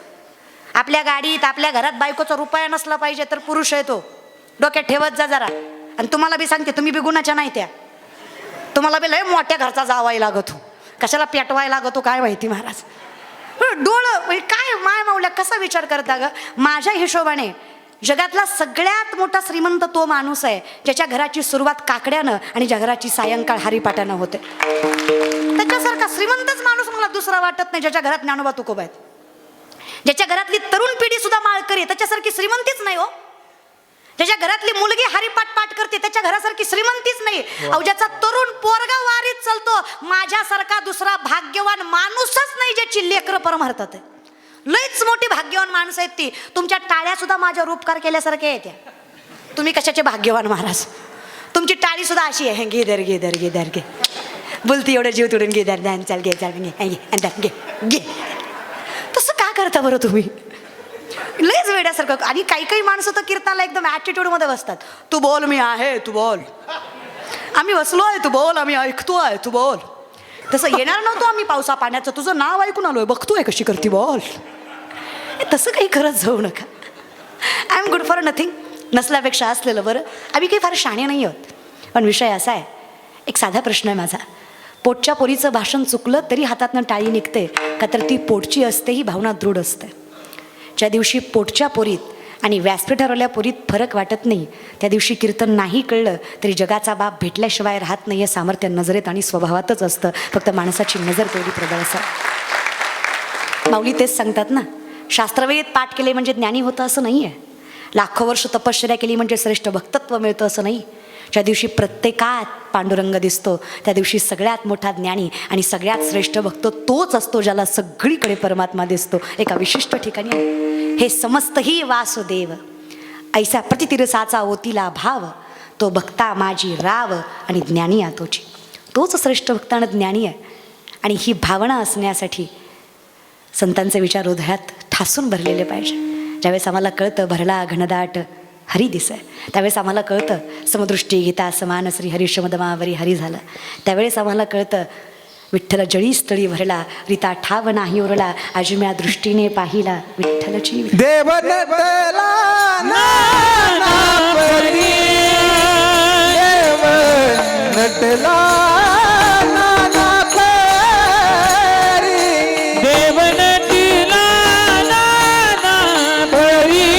आपल्या गाडीत आपल्या घरात बायकोचा रुपया नसला पाहिजे तर पुरुष आहे तो. डोक्यात ठेवत जा जरा. आणि तुम्हाला बी सांगते, तुम्ही बी गुणाच्या नाही त्या. तुम्हाला बी लय मोठ्या घरचा जावाय लागतो. कशाला पेटवायला लागतो काय माहिती महाराज. डोळं काय माय माऊल्या कसा विचार करता ग. माझ्या हिशोबाने जगातला सगळ्यात मोठा श्रीमंत तो माणूस आहे ज्याच्या घराची सुरुवात काकड्यानं आणि ज्या घराची सायंकाळ हरिपाठानं होते. त्याच्यासारखा श्रीमंतच माणूस मला दुसरा वाटत नाही ज्याच्या घरात ज्ञानोबा तुकोबा आहेत. ज्याच्या घरातली तरुण पिढी सुद्धा माळकरी आहे त्याच्यासारखी श्रीमंतीच नाही हो. ज्याच्या घरातली मुलगी हरिपाठ पाठ करते त्याच्या घरासारखी श्रीमंतीच नाही. अहो ज्याचा तरुण पोरगा वारीत चालतो माझ्यासारखा दुसरा भाग्यवान माणूसच नाही ज्याची लेकरं परमार्थात आहे. लईच मोठी भाग्यवान माणसं आहेत ती. तुमच्या टाळ्या सुद्धा माझ्यावर उपकार केल्यासारख्या आहेत त्या. तुम्ही कशाचे भाग्यवान महाराज. तुमची टाळी सुद्धा अशी आहे, घे दर घे दर घे दर घे बोलती एवढं जीव तोडून घे दर द्यान चाल घे चाल घे घे. तसं का करता बरं तुम्ही. लयच वेड्यासारखं. आणि काही काही माणसं तर कीर्तनाला एकदम ॲटिट्यूड मध्ये बसतात. तू बोल मी आहे, तू बोल आम्ही बसलो आहे, तू बोल आम्ही ऐकतो आहे, तू बोल. तसं येणार नव्हतं आम्ही पावसा पाण्याचं. तुझं नाव ऐकून आलोय, बघतोय कशी करते बोल. तसं काही करत जाऊ नका. I am good for nothing. नसल्यापेक्षा असलेलं बरं. आम्ही काही फार शाणे नाही आहोत. पण विषय असा आहे, एक साधा प्रश्न आहे माझा. पोटच्या पोरीचं भाषण चुकलं तरी हातातनं टाळी निघते का तर ती पोटची असते ही भावना दृढ असते. ज्या दिवशी पोटच्या पोरीत आणि व्यासपीठावरल्या पोरीत फरक वाटत नाही त्या दिवशी कीर्तन नाही कळलं तरी जगाचा बाप भेटल्याशिवाय राहत नाही. हे सामर्थ्य नजरेत आणि स्वभावातच असतं. फक्त माणसाची नजर तेवढी प्रबळ असावी. माऊली तेच सांगतात ना, शास्त्रवेद पाठ केले म्हणजे ज्ञानी होतं असं नाही आहे. लाखो वर्ष तपश्चर्या केली म्हणजे श्रेष्ठ भक्तत्व मिळतं असं नाही. ज्या दिवशी प्रत्येकात पांडुरंग दिसतो त्या दिवशी सगळ्यात मोठा ज्ञानी आणि सगळ्यात श्रेष्ठ भक्त तोच असतो ज्याला सगळीकडे परमात्मा दिसतो एका विशिष्ट ठिकाणी. हे समस्तही वासुदेव ऐसा प्रतितिरसाचा ओतीला भाव तो भक्ता माझी राव आणि ज्ञानी आतोची. तोच श्रेष्ठ भक्त आणि ज्ञानी आहे. आणि ही भावना असण्यासाठी संतांचे विचार हृदयात ठासून भरलेले पाहिजे. ज्यावेळेस आम्हाला कळतं भरला घनदाट हरी दिसय, त्यावेळेस आम्हाला कळतं समदृष्टी गीता समान श्री हरिशमदमावरी हरी झालं. त्यावेळेस आम्हाला कळतं विठ्ठल जळी स्थळी भरला रीता ठाव नाही उरला आजुम्या दृष्टीने पाहिला विठ्ठलची. देव नटला नानापरी, देव नटला नानापरी, देव नटला नानापरी,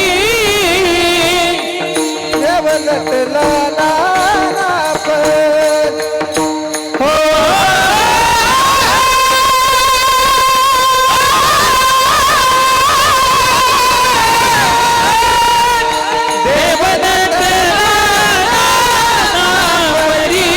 देव नटला नानापरी. हो देव नटला नानापरी,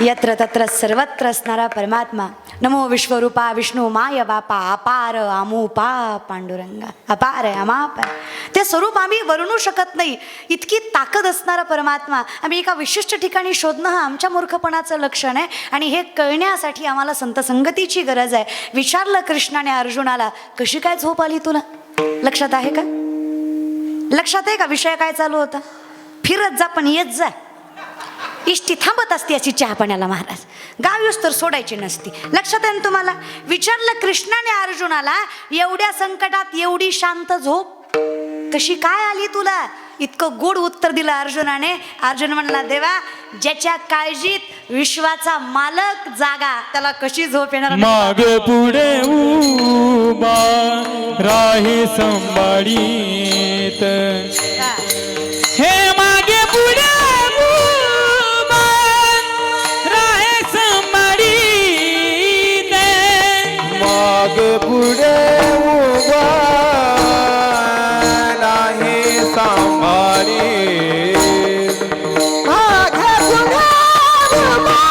यत्र तत्र सर्वत्र असणारा परमात्मा, नमो विश्वरूपा विष्णू माय बापा, अपार अमोपा पांडुरंगा, अपार अमापार. ते स्वरूप आम्ही वर्णू शकत नाही, इतकी ताकद असणारा परमात्मा आम्ही एका विशिष्ट ठिकाणी शोधणं हा आमच्या मूर्खपणाचं लक्षण आहे. आणि हे कळण्यासाठी आम्हाला संत संगतीची गरज आहे. विचारलं कृष्णाने अर्जुनाला, कशी काय झोप आली तुला? लक्षात आहे का? लक्षात आहे का विषय काय चालू होता? फिरत जा पण येत जा. इष्टी थांबत असते अशी चहा पाण्याला महाराज, गाव येऊस तर सोडायची नसती. लक्षात आहे ना तुम्हाला? विचारलं कृष्णाने अर्जुनाला, एवढ्या संकटात एवढी शांत झोप कशी काय आली तुला? इतकं गोड उत्तर दिलं अर्जुनाने. अर्जुन म्हणला, देवा, ज्याच्या काळजीत विश्वाचा मालक जागा, त्याला कशी झोप येणार? मागे पुढे उभा राही संभाळीत, हे मागे पुढे उभा राहे संभाळीत, माग पुढे उभा नाही सांभाळी, मागे पुढे उभा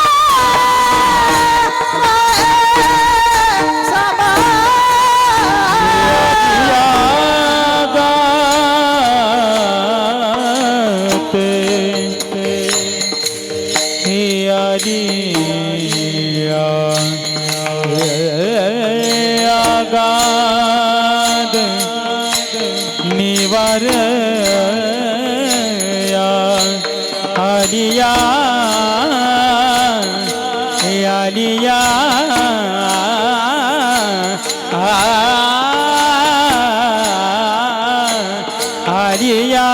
निवार आलिया आलिया आलिया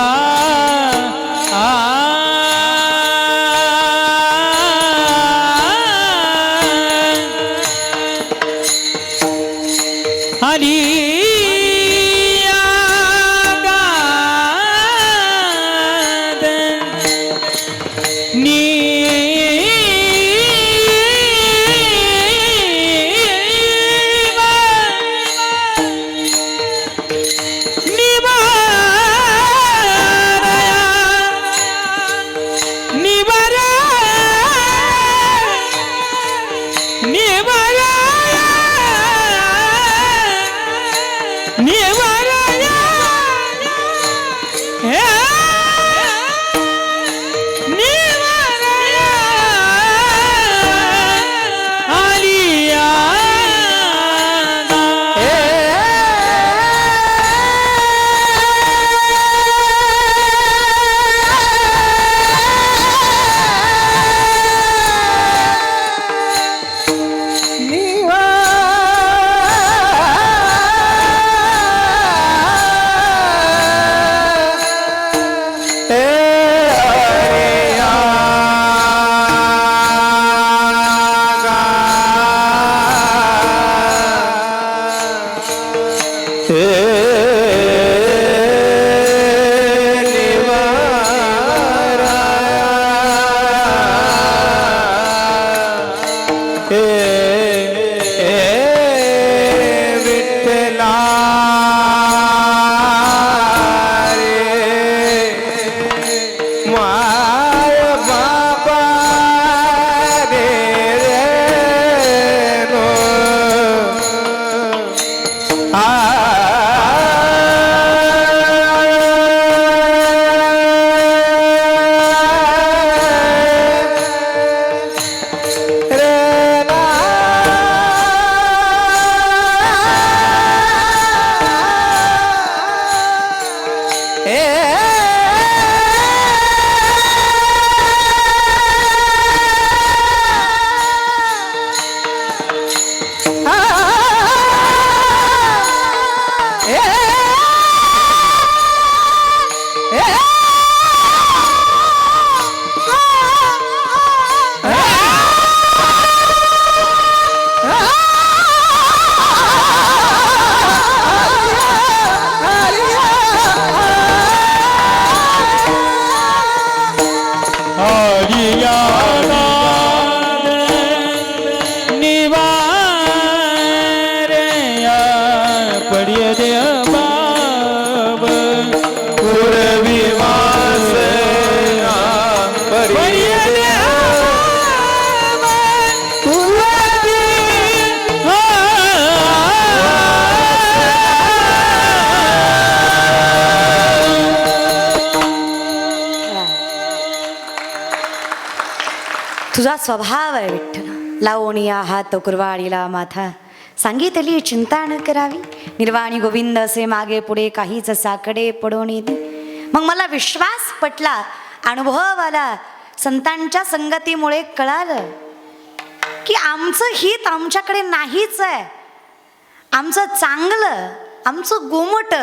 तुझा स्वभाव आहे विठ्ठल, लावणीया हात कुरवाडीला माथा, सांगितली चिंता न करावी, निर्वाणी गोविंद असे मागे पुढे काहीच साकडे पडून येते. मग मला विश्वास पटला, अनुभव आला, संतांच्या संगतीमुळे कळालं की आमचं हित आमच्याकडे नाहीच आहे. आमचं चांगलं, आमचं गोमट,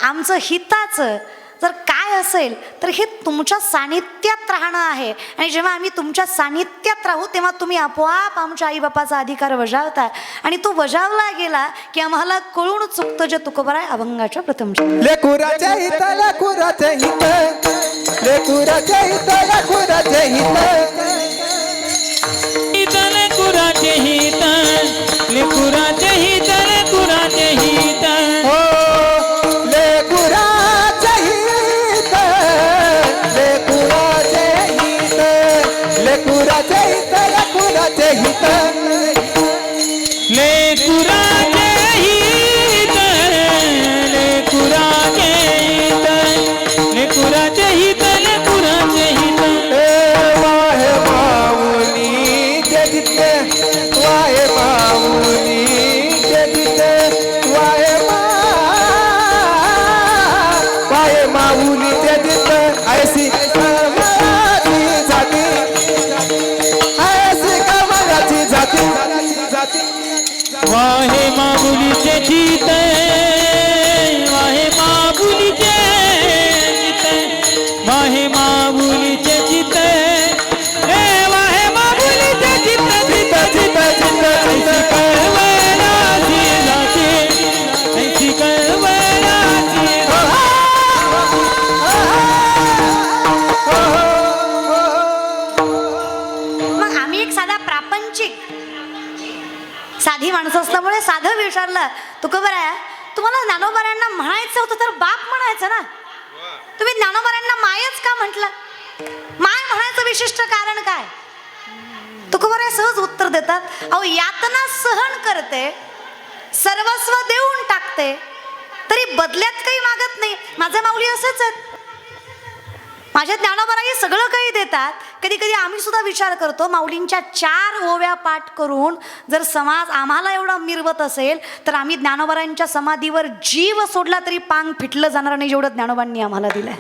आमचं हिताचं जर काय असेल तर हे तुमच्या सानिध्यात राहणं आहे. आणि जेव्हा आम्ही तुमच्या सानिध्यात राहू तेव्हा तुम्ही आपोआप आमच्या आईबापाचा अधिकार बजावता. आणि तो बजावला गेला की आम्हाला कळून चुकतं जे तुकोबराय अभंगाच्या प्रथम लेकुराच्या हित लेकुराचे हित लेकुराचे हित लेकुराचे हित लेकुराचे हित लेकुराचे हित लेकुराचे हित हो लेकुराचे हित लेकुराचे हित लेकुराचे हित लेकुराचे हित लेकुराचे हित लेकुराचे हित लेकुराचे हित लेकुराचे हित वाहे माऊली जे जिथे वाहे माऊली जे जिथे वाहे माऊली जे जिथे ऐसी कमळाची जाती ऐसी कमळाची जाती वाहे माऊलीचे चित वाहे माऊलीचे चित वाहे माऊलीचे चित हे वाहे माऊलीचे चित चित चित चित ऐसी कळवळाची जाते ऐसी कळवळाची मग आम्ही एक साधा प्रापंचिक साधी माणसं असल्यामुळे साधं विचारलं, तुकोबराय तुम्हाला ज्ञानोबारांना म्हणायचं होतं तर बाप म्हणायचं ना, तुम्ही ज्ञानोबारांना मायच का म्हटलं? माय म्हणायचं विशिष्ट कारण काय? तुकोबराय सहज उत्तर देतात, अहो यातना सहन करते, सर्वस्व देऊन टाकते, तरी बदल्यात काही मागत नाही. माझे माऊली असेच आहेत, माझ्या ज्ञानोबाराही सगळं काही देतात. कधी कधी आम्ही सुद्धा विचार करतो, माऊलींच्या 4 ओव्या पाठ करून जर समाज आम्हाला एवढा मिरवत असेल तर आम्ही ज्ञानोबारांच्या समाधीवर जीव सोडला तरी पांग फिटलं जाणार नाही जेवढं ज्ञानोबांनी आम्हाला दिलंय.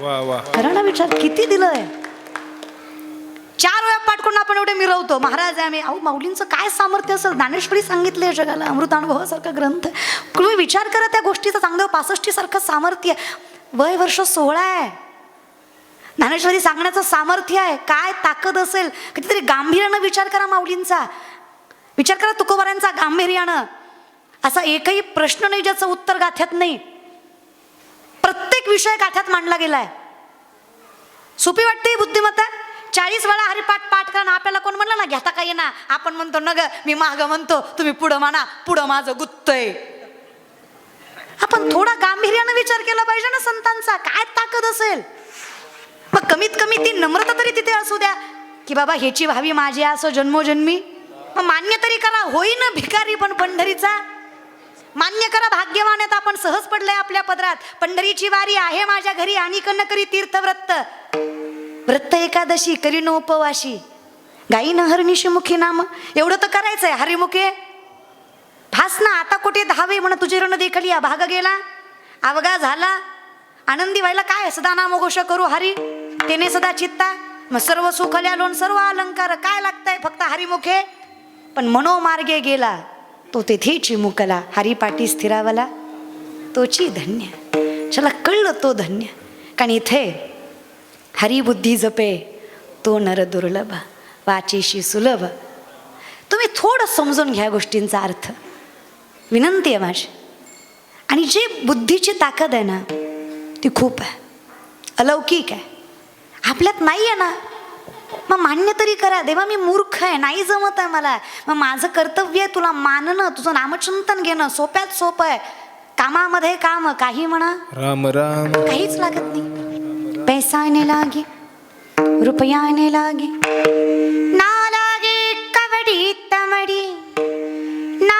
खरं ना, विचार किती दिलंय. 4 ओव्या पाठ करून आपण एवढे मिरवतो. महाराज आहे आम्ही, अहो माऊलींचं काय सामर्थ्य असेल. ज्ञानेश्वरी सांगितले जगाला, अमृतानुभवासारखा ग्रंथ. तुम्ही विचार करा त्या गोष्टीचा. चांगलं 65 सारखं सामर्थ्य, वय वर्ष 16 आहे. ज्ञानेश्वरी सांगण्याचं सामर्थ्य आहे. काय ताकद असेल. कितीतरी गांभीर्यानं विचार करा माऊलींचा. विचार करा तुकोबारांचा गांभीर्यानं. असा एकही प्रश्न नाही ज्याचं उत्तर गाथ्यात नाही. प्रत्येक विषय गाथ्यात मांडला गेलाय. सोपी वाटते ही बुद्धिमत्ता. 40 वेळा हरिपाठ पाठ करा. आपल्याला कोण म्हणलं ना घेता काही ना, आपण म्हणतो न ग मी माग म्हणतो, तुम्ही पुढं म्हणा, पुढं माझं गुत्तय. आपण थोडा गांभीर्यानं विचार केला पाहिजे ना संतांचा. काय ताकद असेल. मग कमीत कमी ती नम्रता तरी तिथे असू द्या की बाबा ह्याची भावी माझी असं जन्मोजन्मी. मग मान्य तरी करा, होईन भिकारी पण पंढरीचा. मान्य करा, भाग्यवान आहेत आपण, सहज पडलंय आपल्या पदरात. पंढरीची वारी आहे माझ्या घरी, आणि कन्न करी तीर्थव्रत. व्रत एकादशी करीन उपवाशी, गाईन हरनिशी मुखी नाम. एवढं तर करायचंय. हरिमुखे फास ना आता कुठे धावे म्हण तुझे रण देखली भाग गेला. अवघा झाला आनंदी व्हायला काय सदा नामघोष करू हरी तेने सदा चित्ता. मग सर्व सुखल्या लोण सर्व अलंकार काय लागतंय फक्त हरिमुखे. पण मनोमार्गे गेला तो तेथेची मुकला. हरिपाठी स्थिरावला तोची धन्य. चला कळलं तो धन्य. कारण इथे हरिबुद्धी जपे तो नर दुर्लभ वाचेशी सुलभ. तुम्ही थोडं समजून घ्या गोष्टींचा अर्थ, विनंती आहे माझी. आणि जी बुद्धीची ताकद आहे ना ती खूप आहे, अलौकिक आहे. आपल्यात नाही आहे ना, मग मान्य तरी करा. देवा मी मूर्ख आहे, नाही जमत आहे मला. मग माझं कर्तव्य आहे तुला मानणं, तुझं नामचिंतन घेणं. सोप्यात सोपं आहे. कामामध्ये काम, काही म्हणा राम राम काहीच लागत नाही. पैसा ने लागे रुपया ने लागे ना लागे कवडी तमडी ना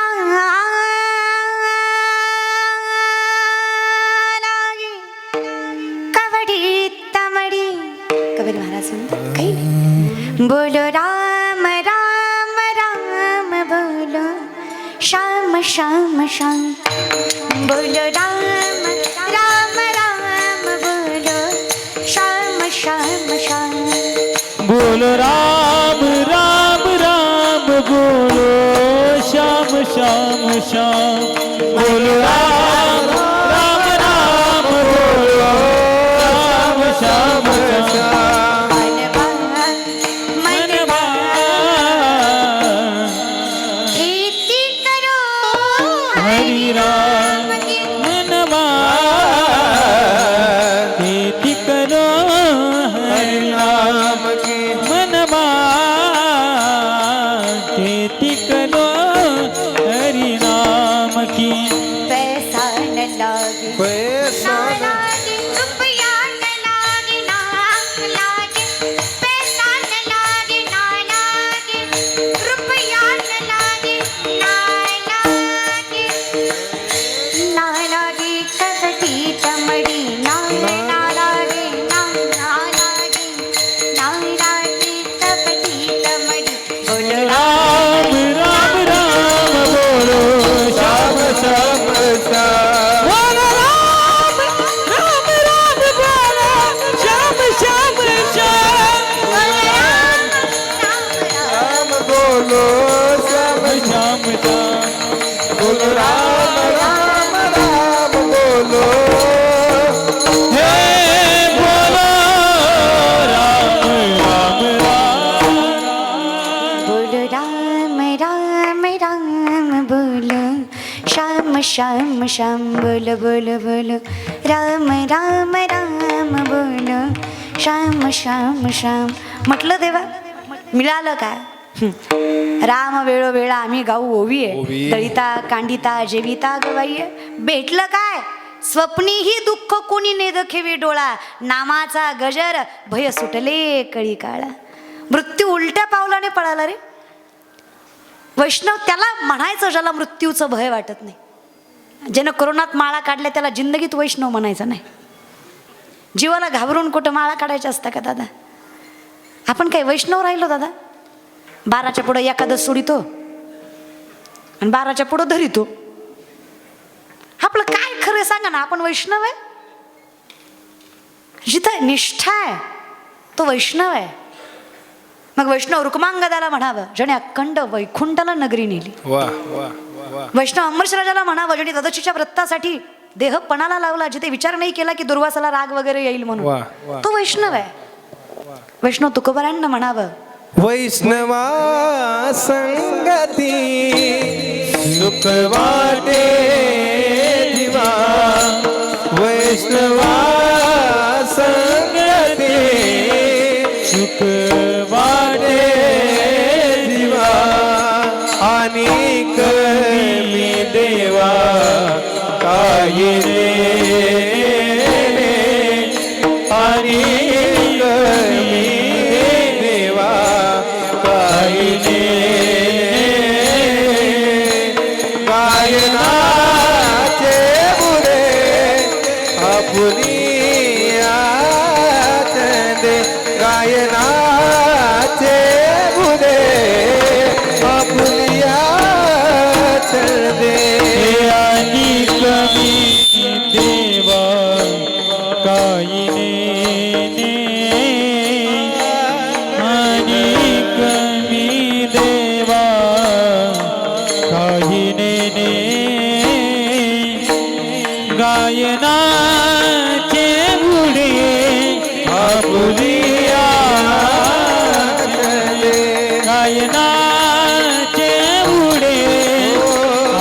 लागे कवडी तमडी. कबीर महाराज म्हणतात काही नाही. बोलो राम श्याम श्याम श्याम बोलो राम राम राम बोलो श्याम श्याम श्याम बोलो राम राम राम बोलो श्याम श्याम श्याम बोलो राम राम राम बोलो श्याम श्याम श्याम मन खेती करो हरि राम मनवा खेती करो हरि राम मनवा खेती करो हरि नाम की पैसा न लागे पैसा लागे रुपया न लागे ना लागे पैसा न लागे ना लागे रुपया न लागे ना लागे ना लागे कपटी चमड़ी ना लागे ना लागे ना लागे कपटी चमड़ी बोलो राम राम राम बोलो श्याम श्याम श्याम बोलो राम राम राम बोलो श्याम श्याम श्याम राम बोलो श्याम श्याम श्याम बोलो राम राम राम बोलो हे बोलो राम राम राम बोलो राम राम राम बोलो श्याम श्याम श्याम बोलो बोलो बोलो राम राम राम बोलो श्याम श्याम श्याम म्हटलं देवा मिळालं काय राम वेळोवेळा आम्ही गाऊ ओवी आहे ओवी. दळिता कांडिता जेविता गवाई भेटलं काय स्वप्नीही दुःख कोणी नेदखेवी डोळा नामाचा गजर भय सुटले कळी काळा मृत्यू उलट्या पावलाने पळाला रे वैष्णव त्याला म्हणायचं ज्याला मृत्यूचं भय वाटत नाही ज्यानं कोरोनात माळा काढल्या त्याला जिंदगीत वैष्णव म्हणायचं नाही जीवाला घाबरून कुठं माळा काढायच्या असता का दादा आपण काय वैष्णव राहिलो दादा 12च्या पुढं एकादश सोडितो आणि 12च्या पुढं धरितो आपलं काय खरं सांगा ना आपण वैष्णव आहे जिथं निष्ठा आहे तो वैष्णव आहे मग वैष्णव रुक्मांगदाला म्हणावं ज्याने अखंड वैकुंठाला नगरी नेली वा वा वा वैष्णव अंबरीशराजाला म्हणावं ज्याने ददशीच्या व्रतासाठी देह पणाला लावला जिथे विचार नाही केला की दुर्वासाला राग वगैरे येईल वा, म्हणून वा. तो वैष्णव आहे वैष्णव तुकोबारांना म्हणावं वैष्णवा संगती सुख वाटे दिवा वैष्णवा संगती सुख वाटे दिवा आणि मी देवा काही रे आणि मी देवा काही रे गायनाचे बुरे आपुनी आचंदे गायनाचे बुरे आपुनी आचंदे आणि कमी देवा काही आणि कमी देवा काही गायनाचे बुडे आपुलिया गायनाचे बुडे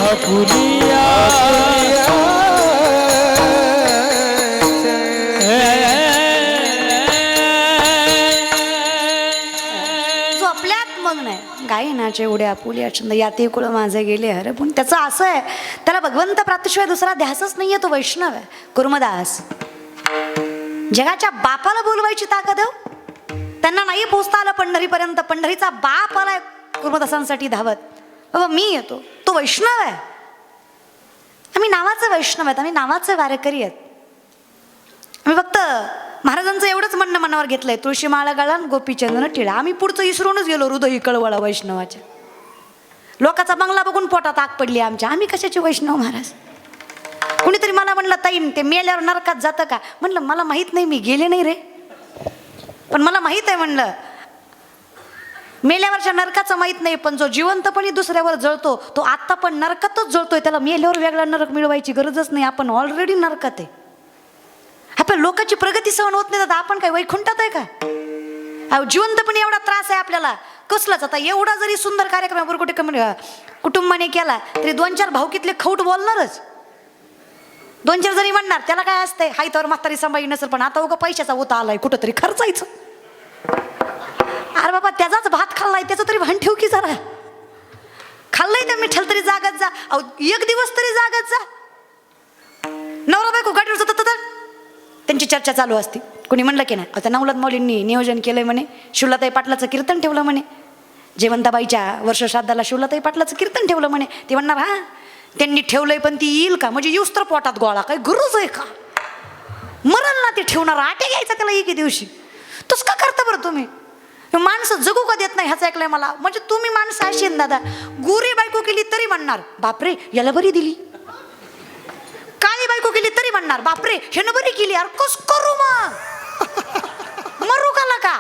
आपुलिया जो आपल्यात मग नाही गायनाचे उडे आपुल्या छंद याते कुळ माझे गेले हर पण त्याचं असं आहे त्याला भगवंत प्राप्तीशिवाय दुसरा ध्यासच नाहीये तो वैष्णव आहे कुर्मदास जगाच्या बापाला बोलवायची ताकद हो त्यांना नाही पोचता आलं पंढरीपर्यंत पंढरीचा बाप आलाय कुर्मदासांसाठी धावत बाबा मी येतो तो वैष्णव आहे आम्ही नावाचे वैष्णव आहेत आम्ही नावाचे वारकरी आहेत आम्ही फक्त महाराजांचं एवढंच म्हणणं मनावर घेतलंय तुळशी माळा गळा गोपीचंदन टिळा आम्ही पुढचं इसरूनच गेलो हृदय कळवळा वैष्णवाच्या लोकांचा बंगला बघून पोटात आग पडली आमच्या. आम्ही कशाचे वैष्णव महाराज? कुणीतरी मला म्हणलं ताई ते मेल्यावर नरकात जातं का? म्हणलं मला माहीत नाही, मी गेले नाही रे, पण मला माहीत आहे म्हणलं मेल्यावरच्या नरकाचं माहीत नाही, पण जो जिवंतपणी दुसऱ्यावर जळतो तो आत्ता पण नरकातच जळतोय, त्याला मेल्यावर वेगळा नरक मिळवायची गरजच नाही. आपण ऑलरेडी नरकात आहे. आपल्या लोकांची प्रगती सहन होत नाही तर आपण काय वैकुंठात आहे का? अहो जिवंतपणी एवढा त्रास आहे आपल्याला कसलाच. आता एवढा जरी सुंदर कार्यक्रम कुठे कुटुंबाने केला तरी 2-4 भाऊकीतले खौट बोलणारच. 2-4 जरी म्हणणार त्याला काय असतंय, हाय तर म्हातारी सांभाळी नसेल, पण आता उगा पैशाचा उता आलाय कुठंतरी खर्चायचं. अरे बाबा त्याचाच भात खाल्लाय, त्याचं तरी भान ठेव की जरा. खाल्लंय त्या मिठाल तरी जागत जा. अहो 1 दिवस तरी जागत जा. नवरा बायको गाडीवर जातात तर त्यांची चर्चा चालू असते. कोणी म्हणलं की नाही, आता नवलाद मौलींनी नियोजन केलंय म्हणे, शिवलाताई पाटलाचं कीर्तन ठेवलं म्हणे, जयवंताबाईच्या वर्षश्राद्धाला शिवलाताई पाटलाचं कीर्तन ठेवलं म्हणे. ते म्हणणार हा त्यांनी ठेवलंय पण ती येईल का? म्हणजे येऊस तर पोटात गोळा, काही गरज आहे का? मरल ना ते ठेवणार, आटे घ्यायचा त्याला एके दिवशी. तसं का करता बरं तुम्ही? माणसं जगू का देत नाही ह्याचं ऐकलंय मला. म्हणजे तुम्ही माणसं अशी दादा, गोरी बायको केली तरी म्हणणार बापरे याला बरी दिली, काळी बायको केली तरी म्हणणार बापरे ह्यानं बरी केली. यार कस करू मग? मरू का?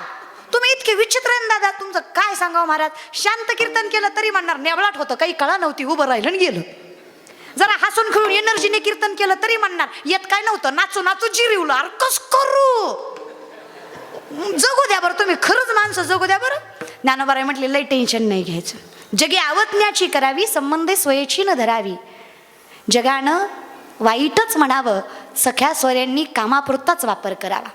तुम्ही इतके विचित्र आहे दादा, तुमचं काय सांगावं महाराज. शांत कीर्तन केलं तरी म्हणणार नेवलाट होतं, काही कळा नव्हती, उभं राहिलं आणि गेलं. जरा हसून खेळून एनर्जीने कीर्तन केलं तरी म्हणणार येत काय नव्हतं, नाचू नाचू जिरीवलं. अरे कस करू? जगू द्या बरं तुम्ही, खरंच माणसं जगू द्या बरं. ज्ञानोबाराय म्हटले लय टेन्शन नाही घ्यायचं, जगे आवतण्याची करावी, संबंधे स्वयेची न धरावी. जगानं वाईटच म्हणावं, सख्या सोऱ्यांनी कामापुरताच वापर करावा.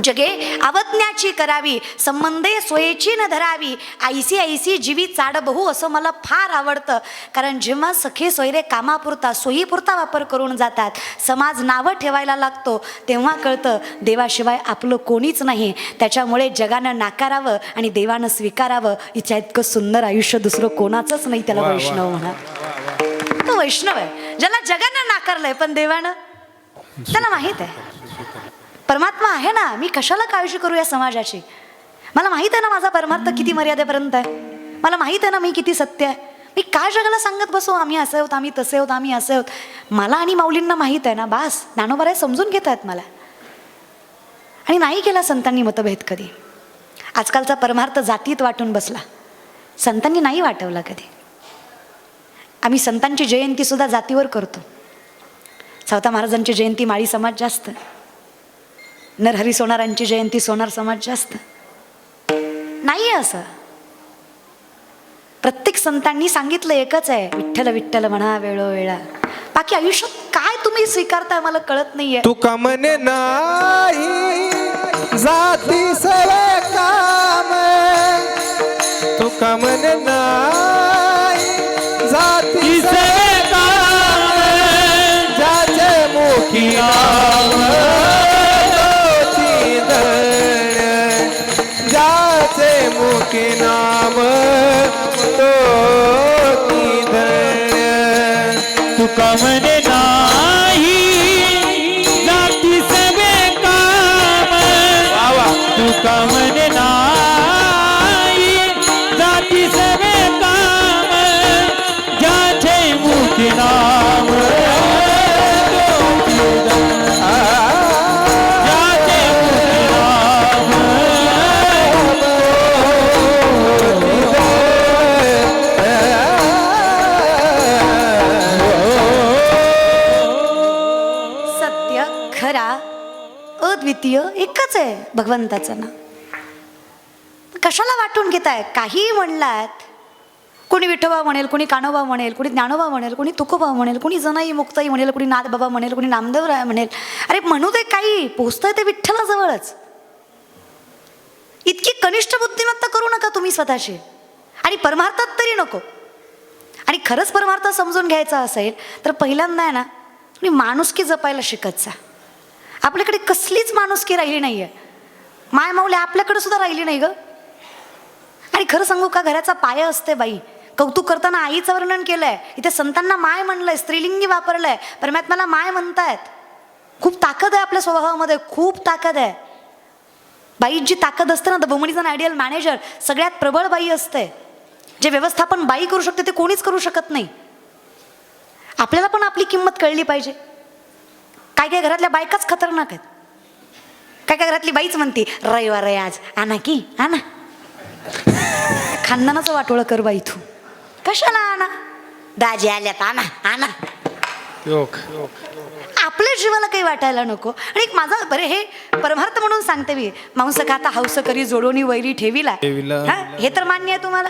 जगे आवज्ञाची करावी, संबंधे सोयेची न धरावी. ऐसी ऐसी जीवी चाड बहु असं मला फार आवडतं. कारण जेव्हा सखे सोयरे कामापुरता सोयीपुरता वापर करून जातात, समाज नावं ठेवायला लागतो, तेव्हा कळतं देवाशिवाय आपलं कोणीच नाही. त्याच्यामुळे जगानं नाकारावं आणि देवानं स्वीकारावं. हिच्या इतकं सुंदर आयुष्य दुसरं कोणाचंच नाही. त्याला वैष्णव म्हणा. तो वैष्णव आहे ज्याला जगानं नाकारलंय पण देवानं, त्याला माहित आहे परमात्मा आहे ना, मी कशाला काळजी करू या समाजाची. मला माहित आहे ना माझा परमार्थ किती मर्यादेपर्यंत आहे. मला माहित आहे ना मी किती सत्य आहे. मी काय जगाला सांगत बसू आम्ही असे आहोत, आम्ही तसे आहोत, आम्ही असे आहोत. मला आणि माऊलींना माहित आहे ना, बास. ज्ञानोबाराय समजून घेत आहेत मला. आणि नाही केला संतांनी मतभेद कधी. आजकालचा परमार्थ जातीत वाटून बसला, संतांनी नाही वाटवला कधी. आम्ही संतांची जयंती सुद्धा जातीवर करतो. सावता महाराजांची जयंती माळी समाज जास्त, नरहरी सोनारांची जयंती सोनार समाज जास्त. नाही असं. प्रत्येक संतांनी सांगितलं एकच आहे, विठ्ठल विठ्ठल म्हणा वेळोवेळा. बाकी आयुष्यात काय तुम्ही स्वीकारताय मला कळत नाहीये. तुका म्हणे नाही जाती सवे काम, तुका म्हणे नाही जाती सवे काम, ज्याचे मुखी नाम ज्याचे मुखी नाम तो तुका म्हणे नाही जाती सवे काम, तुका म्हणे नाही जाती सवे काम, ज्याचे मुखी नाम अद्वितीय एकच आहे भगवंताचं नाव. कशाला वाटून घेताय? काही म्हणलात, कोणी विठोबा म्हणेल, कोणी कानोबा म्हणेल, कोणी ज्ञानोबा म्हणेल, कोणी तुकोबा म्हणेल, कोणी जनाई मुक्ताई म्हणेल, कोणी नाथबाबा म्हणेल, कोणी नामदेवराय म्हणेल. अरे म्हणू दे काही, पोचतंय ते विठ्ठलाजवळच. इतकी कनिष्ठ बुद्धिमत्ता करू नका तुम्ही स्वतःची. आणि परमार्थात तरी नको. आणि खरंच परमार्थ समजून घ्यायचा असेल तर पहिल्यांदा आहे ना तुम्ही माणुसकी जपायला शिकत जा. आपल्याकडे कसलीच माणुसकी राहिली नाहीये. माय माऊली आपल्याकडे सुद्धा राहिली नाही ग. आणि खरं सांगू का, घराचा पाय असते बाई. कौतुक करताना आईचं वर्णन केलंय, इथे संतांना माय म्हणलंय, स्त्रीलिंगी वापरलंय, परमात्म्याला माय म्हणतायत. खूप ताकद आहे आपल्या स्वभावामध्ये, खूप ताकद आहे. बाई जी ताकद असते ना, the woman is an ideal manager, सगळ्यात प्रबळ बाई असते. जे व्यवस्थापन बाई करू शकते ते कोणीच करू शकत नाही. आपल्याला पण आपली किंमत कळली पाहिजे. काय काय घरातल्या बायकाच खतरनाक आहेत. काय काय घरातली बाईच म्हणते रविवार आहे आज, आणा की आणा. खानदानाचं वाटोळं कर बाई तू. कशाला आणा, दाजी आल्यात आणा आणा. आपल्या जीवाला काही वाटायला नको. आणि एक माझा बरे हे परमार्थ म्हणून सांगते मी, मांस खाता हौस करी जोडोनी वैरी ठेविला. हा, हे तर मान्य आहे तुम्हाला.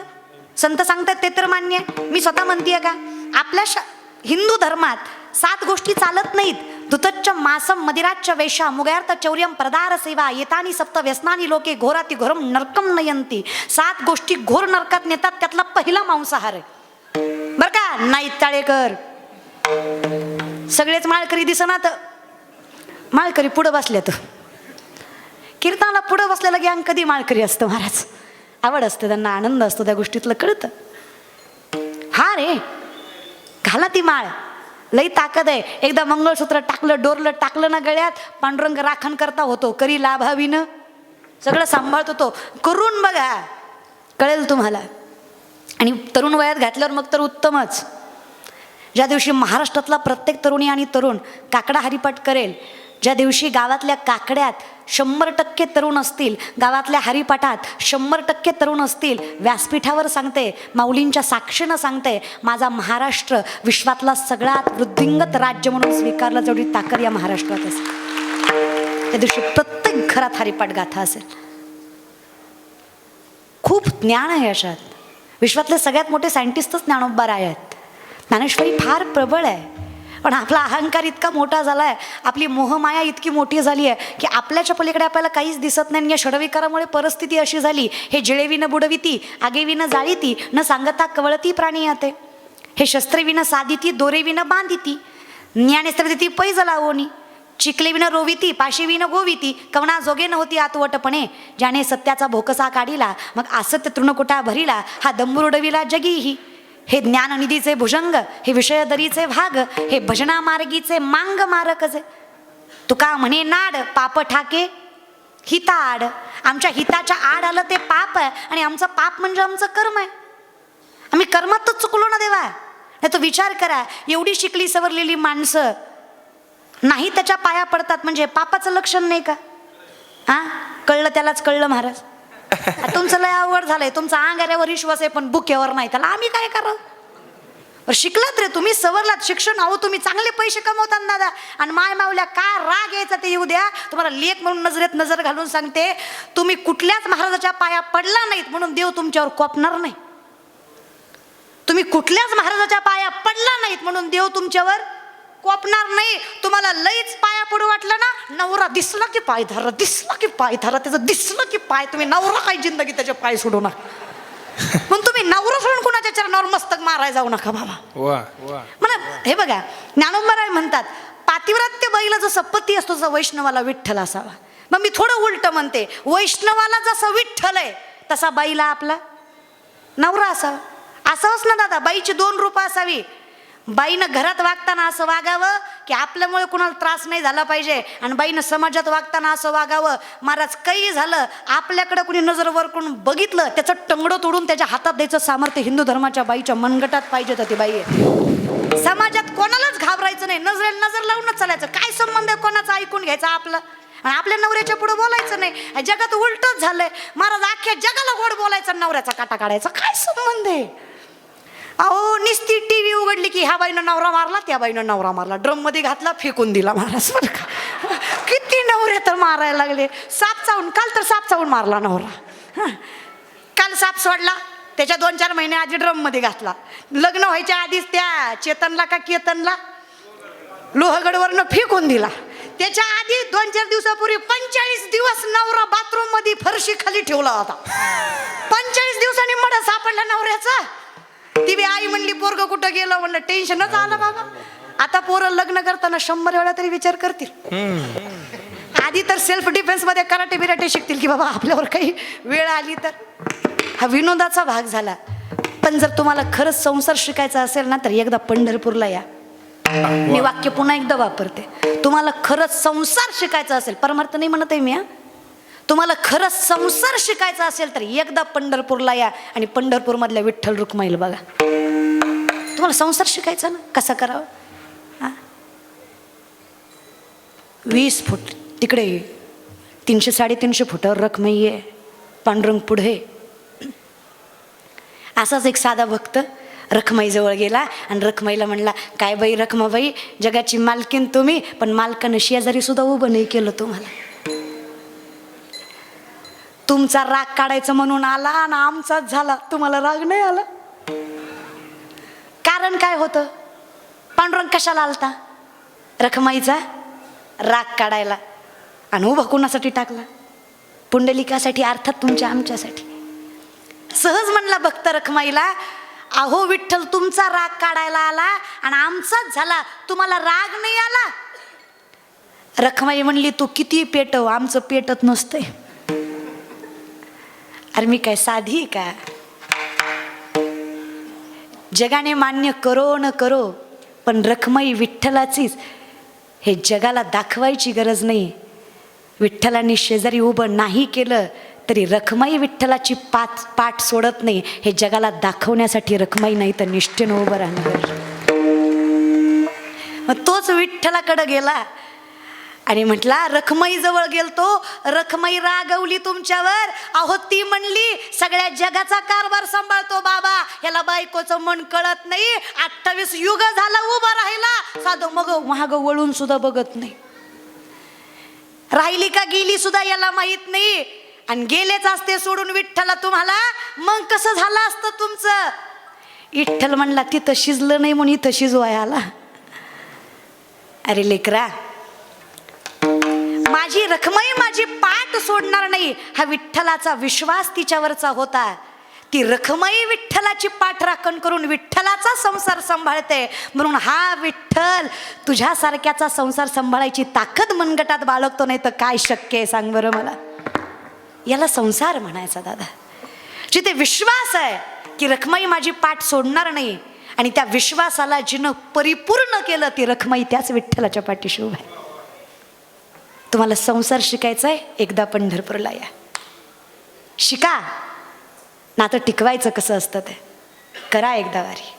संत सांगतात ते तर मान्य आहे. मी स्वतः म्हणतेय का, आपल्या हिंदू धर्मात 7 गोष्टी चालत नाहीत. धुतच्च मासम मदिराच्च वेशा मुगयार्थ चौर्यम प्रदार सेवा येतानी सप्त व्यसनानी लोके घोराती घोरम नरकम नयंती. 7 गोष्टी घोर नरकात नेतात. त्यातला पहिला मांसाहार आहे बर का. नाही चाळेकर सगळेच माळकरी दिसनात. माळकरी पुढं बसल्यात. कीर्तनाला पुढं बसलेला गँग कधी माळकरी असतं महाराज. आवड असते त्यांना, आनंद असतो त्या गोष्टीतलं कळतं. हा रे घाला ती माळ, लई ताकद आहे. एकदा मंगळसूत्र टाकलं, डोरलं टाकलं ना गळ्यात, पांडुरंग राखण करता होतो. करी लाभावीनं सगळं सांभाळतो तो. करून बघा कळेल तुम्हाला. आणि तरुण वयात घातल्यावर मग तर उत्तमच. ज्या दिवशी महाराष्ट्रातला प्रत्येक तरुणी आणि तरुण काकडा हरिपाठ करेल, ज्या दिवशी गावातल्या काकड्यात 100% तरुण असतील, गावातल्या हरिपाठात 100% तरुण असतील, व्यासपीठावर सांगते, माऊलींच्या साक्षीनं सांगते, माझा महाराष्ट्र विश्वातला सगळ्यात वृद्धिंगत राज्य म्हणून स्वीकारलं जेवढी ताकद या महाराष्ट्रात असेल, त्या दिवशी प्रत्येक घरात हरिपाठ गाथा असेल. खूप ज्ञान आहे अशात. विश्वातले सगळ्यात मोठे सायंटिस्टच ज्ञानोबा आहेत. ज्ञानेश्वरी फार प्रबळ आहे. पण आपला अहंकार इतका मोठा झाला आहे, आपली मोहमाया इतकी मोठी झाली आहे की आपल्याच्या पलीकडे आपल्याला काहीच दिसत नाही. या षडविकारामुळे परिस्थिती अशी झाली, हे जिळेविनं बुडविती आगेविनं जाळीती न सांगता कवळती प्राणी याते. हे शस्त्रेविनं साधिती दोरेविनं बांधिती ज्ञानेस्त्र पैज लावोनी. चिकलेविनं रोविती पाशीविनं गोविती कवणा जोगे नव्हती आतवटपणे. ज्याने सत्याचा भोकसा काढिला मग असत्य तृणकुटा भरिला. हा दंबुरुडविला जगीही. हे ज्ञाननिधीचे भुजंग, हे विषयदरीचे भाग, हे भजना मार्गीचे मांग मारकजे. तुका म्हणे नाड पाप ठाके हिता आड. आमच्या हिताच्या आड आलं ते पाप आहे, आणि आमचं पाप म्हणजे आमचं कर्म आहे. आम्ही कर्मातच चुकलो ना देवा. नाही तो विचार करा, एवढी शिकली सवरलेली माणसं नाही त्याच्या पाया पडतात म्हणजे पापाचं लक्षण नाही का? हा, कळलं त्यालाच कळलं महाराज. तुमचं लय आवड झालंय, तुमचा अंगाऱ्यावर विश्वास आहे पण बुक्यावर नाही, त्याला आम्ही काय करावं? शिकलात रे तुम्ही, सवरलात. शिक्षण अहो तुम्ही चांगले पैसे कमवतात दादा. आणि माय मावल्या काय राग यायचा ते येऊ द्या. तुम्हाला लेख म्हणून नजरेत नजर घालून सांगते, तुम्ही कुठल्याच महाराजाच्या पाया पडला नाहीत म्हणून देव तुमच्यावर कोपणार नाही. तुम्ही कुठल्याच महाराजाच्या पाया पडला नाहीत म्हणून देव तुमच्यावर कोपणार नाही. तुम्हाला लईच पाया पडू वाटलं ना, नवरा दिसला की पाय धरा, दिसला की पाय धरा, त्याचं दिसलं की पाय. तुम्ही नवरा काही जिंदगी त्याचे पाय सोडू नका. पण तुम्ही नवरा सोडून कुणाच्या चरणावर मस्तक मारायला जाऊ नका बाबा. म्हणा हे बघा, ज्ञानोबा म्हणतात, पातिव्रत्य बाईला जसं पती असतो तसा वैष्णवाला विठ्ठल असावा. मग मी थोडं उलट म्हणते, वैष्णवाला जसं विठ्ठल आहे तसा बाईला आपला नवरा असावा. असावंच ना दादा. बाईची 2 रूपं असावी. बाईनं घरात वागताना असं वागावं की आपल्यामुळे कुणाला त्रास नाही झाला पाहिजे, आणि बाईनं समाजात वागताना असं वागावं, महाराज काही झालं आपल्याकडे कुणी नजर वर करून बघितलं त्याचं टंगडं तोडून त्याच्या हातात द्यायचं सामर्थ्य हिंदू धर्माच्या बाईच्या मनगटात पाहिजे. तर ती बाई आहे. समाजात कोणालाच घाबरायचं नाही, नजरेला नजर लावूनच चालायचं. काय संबंध आहे कोणाचं ऐकून घ्यायचं आपलं, आणि आपल्या नवऱ्याच्या पुढे बोलायचं नाही. जगात उलटच झालंय महाराज. अख्ख्या जगाला गोड बोलायचं, नवऱ्याचा काटा काढायचा. काय संबंध आहे? अहो निस्ती टीव्ही उघडली की ह्या बाईनं नवरा मारला, त्या बाईनं नवरा मारला, ड्रम मध्ये घातला, फेकून दिला महाराज. बरं का, किती नवरे तर मारायला लागले. साप चावून, काल तर साप चावून मारला नवरा. काल साप सोडला, त्याच्या 2-4 महिने आधी ड्रम मध्ये घातला. लग्न व्हायच्या आधीच त्या चेतनला का केतनला लोहगडवरनं फेकून दिला. त्याच्या आधी 2-4 दिवसापूर्वी 45 दिवस नवरा बाथरूम मध्ये फरशी खाली ठेवला होता. 45 दिवसांनी मड सापडला नवऱ्याचा. ती बी आई म्हणली पोरग कुठं गेलं, म्हणलं टेन्शनच आलं बाबा. आता पोरं लग्न करताना 100 वेळा तरी विचार करतील. आधी तर सेल्फ डिफेन्स मध्ये कराटे बिराटे शिकतील की बाबा आपल्यावर काही वेळ आली तर. हा विनोदाचा भाग झाला. पण जर तुम्हाला खरंच संसार शिकायचा असेल ना तर एकदा पंढरपूरला या. मी वाक्य पुन्हा एकदा वापरते, तुम्हाला खरंच संसार शिकायचा असेल, परमार्थ नाही म्हणत आहे मी. तुम्हाला खरंच संसार शिकायचा असेल तर एकदा पंढरपूरला या आणि पंढरपूरमधल्या विठ्ठल रुक्माईला बघा. तुम्हाला संसार शिकायचा ना कसा करावा. 20 फूट तिकडे 300-350 फुटावर रखमाई आहे, पांडुरंग पुढे. असाच एक साधा भक्त रखमाईजवळ गेला आणि रखमाईला म्हणला, काय बाई रखमाबाई, जगाची मालकीन तुम्ही, पण मालकानं शेजारी सुद्धा उभं नाही केलं तुम्हाला. तुमचा राग काढायचं म्हणून आला आणि आमचाच झाला, तुम्हाला राग नाही आला. कारण काय होतं? पांडुरंग कशाला आलता? रखमाईचा राग काढायला. आणि उभा कुणासाठी टाकला? पुंडलिकासाठी, अर्थात तुमच्या आमच्यासाठी. सहज म्हणला भक्त रखमाईला, अहो विठ्ठल तुमचा राग काढायला आला आणि आमचाच झाला, तुम्हाला राग नाही आला? रखमाई म्हणली, तू किती पेटव, आमचं पेटत नसतंय. अरे मी काय साधी का? जगाने मान्य करो न करो, पण रखमाई विठ्ठलाचीच हे जगाला दाखवायची गरज नाही. विठ्ठलांनी शेजारी उभं नाही केलं तरी रखमाई विठ्ठलाची पाठ सोडत नाही, हे जगाला दाखवण्यासाठी रखमाई नाही तर निष्ठेनं उभं राहणार. मग तोच विठ्ठलाकडे गेला आणि म्हटला, रखमाई जवळ गेलतो, रखमाई रागवली तुमच्यावर. अहो ती म्हणली, सगळ्या जगाचा कारभार सांभाळतो बाबा, ह्याला बायकोचं मन कळत नाही, 28 युग झाला उभा राहिला, साधं मग महाग वळून सुद्धा बघत नाही, राहिली का गेली सुद्धा याला माहित नाही, आणि गेलेच असते सोडून विठ्ठला तुम्हाला, मग कसं झालं असतं तुमचं? विठ्ठल म्हणला, तिथं शिजलं नाही म्हणून इथं शिजवाय आला. अरे लेकरा, माझी रखमाई माझी पाठ सोडणार नाही, हा विठ्ठलाचा विश्वास तिच्यावरचा होता. ती रखमाई विठ्ठलाची पाठ राखण करून विठ्ठलाचा संसार सांभाळते, म्हणून हा विठ्ठल तुझ्यासारख्याचा संसार सांभाळायची ताकद मनगटात बाळगतो, नाही तर काय शक्य आहे सांग बरं मला? याला संसार म्हणायचा दादा. जिथे विश्वास आहे की रखमाई माझी पाठ सोडणार नाही, आणि त्या विश्वासाला जिनं परिपूर्ण केलं, ती रखमाई त्याच विठ्ठलाच्या पाठीशी उभा आहे. तुम्हाला संसार शिकायचा आहे, एकदा पंढरपूरला या, शिका. नातं टिकवायचं कसं असतं ते करा एकदा वारी.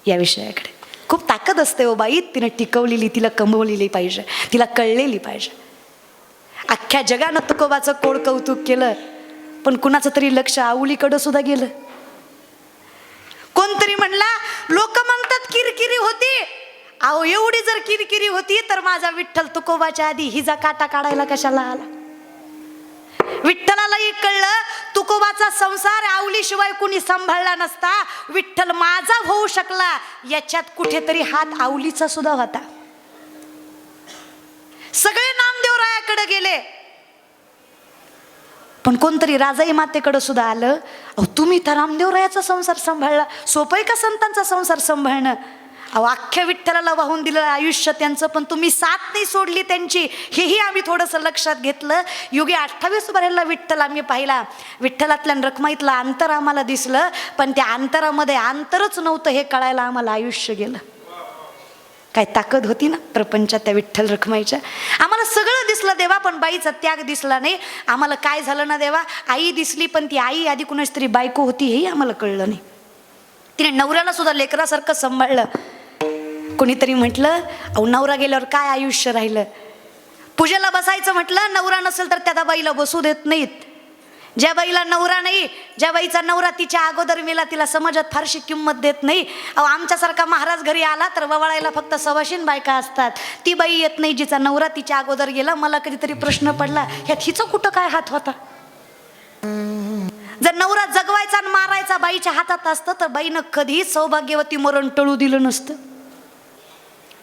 या विषयाकडे खूप ताकद असते हो बाई, तिनं टिकवलेली, तिला कमवलेली पाहिजे, तिला कळलेली पाहिजे. अख्ख्या जगानं तुकोबाचं कोड कौतुक केलं, पण कुणाचं तरी लक्ष आऊलीकडं सुद्धा गेलं. कोणतरी म्हणला, लोक म्हणतात किरकिरी होती. अहो एवढी जर किरकिरी होती तर माझा विठ्ठल तुकोबाच्या आधी हिचा काटा काढायला कशाला आला? विठ्ठलालाही कळलं तुकोबाचा संसार आवलीशिवाय कुणी सांभाळला नसता, विठ्ठल माझा होऊ शकला याच्यात कुठेतरी हात आवलीचा सुद्धा होता. सगळे नामदेवरायाकडे गेले, पण कोणतरी राजाई मातेकडे सुद्धा आलं. अहो तुम्ही तर रामदेवरायाचा संसार सांभाळला, सोपं आहे का संतांचा संसार सांभाळणं? अहो अख्ख्या विठ्ठलाला वाहून दिलं आयुष्य त्यांचं, पण तुम्ही साथ नाही सोडली त्यांची, हेही आम्ही थोडंसं लक्षात घेतलं. योगी 28 भरायला विठ्ठल आम्ही पाहिला, विठ्ठलातल्या रखमाईतलं अंतर आम्हाला दिसलं, पण त्या अंतरामध्ये अंतरच नव्हतं हे कळायला आम्हाला आयुष्य गेलं. काय ताकद होती ना प्रपंचात त्या विठ्ठल रखमाईच्या. आम्हाला सगळं दिसलं देवा, पण बाईचा त्याग दिसला नाही. आम्हाला काय झालं ना देवा, आई दिसली, पण ती आई आधी कुणाची तरी बायको होती हेही आम्हाला कळलं नाही. तिने नवऱ्याला सुद्धा लेकरासारखं सांभाळलं. कोणीतरी म्हटलं, अहो नवरा गेल्यावर काय आयुष्य राहिलं? पूजेला बसायचं म्हटलं, नवरा नसेल तर त्या बाईला बसू देत नाहीत. ज्या बाईला नवरा नाही, ज्या बाईचा नवरा तिच्या अगोदर मेला, तिला समाजात फारशी किंमत देत नाही. अहो आमच्यासारखा महाराज घरी आला तर ववाळायला फक्त 125 बायका असतात, ती बाई येत नाही जिचा नवरा तिच्या अगोदर गेला. मला कधीतरी प्रश्न पडला, ह्यात हिचा कुठं काय हात होता? जर नवरा जगवायचा आणि मारायचा बाईच्या हातात असतं तर बाईनं कधीच सौभाग्यवती मरण टळू दिलं नसतं.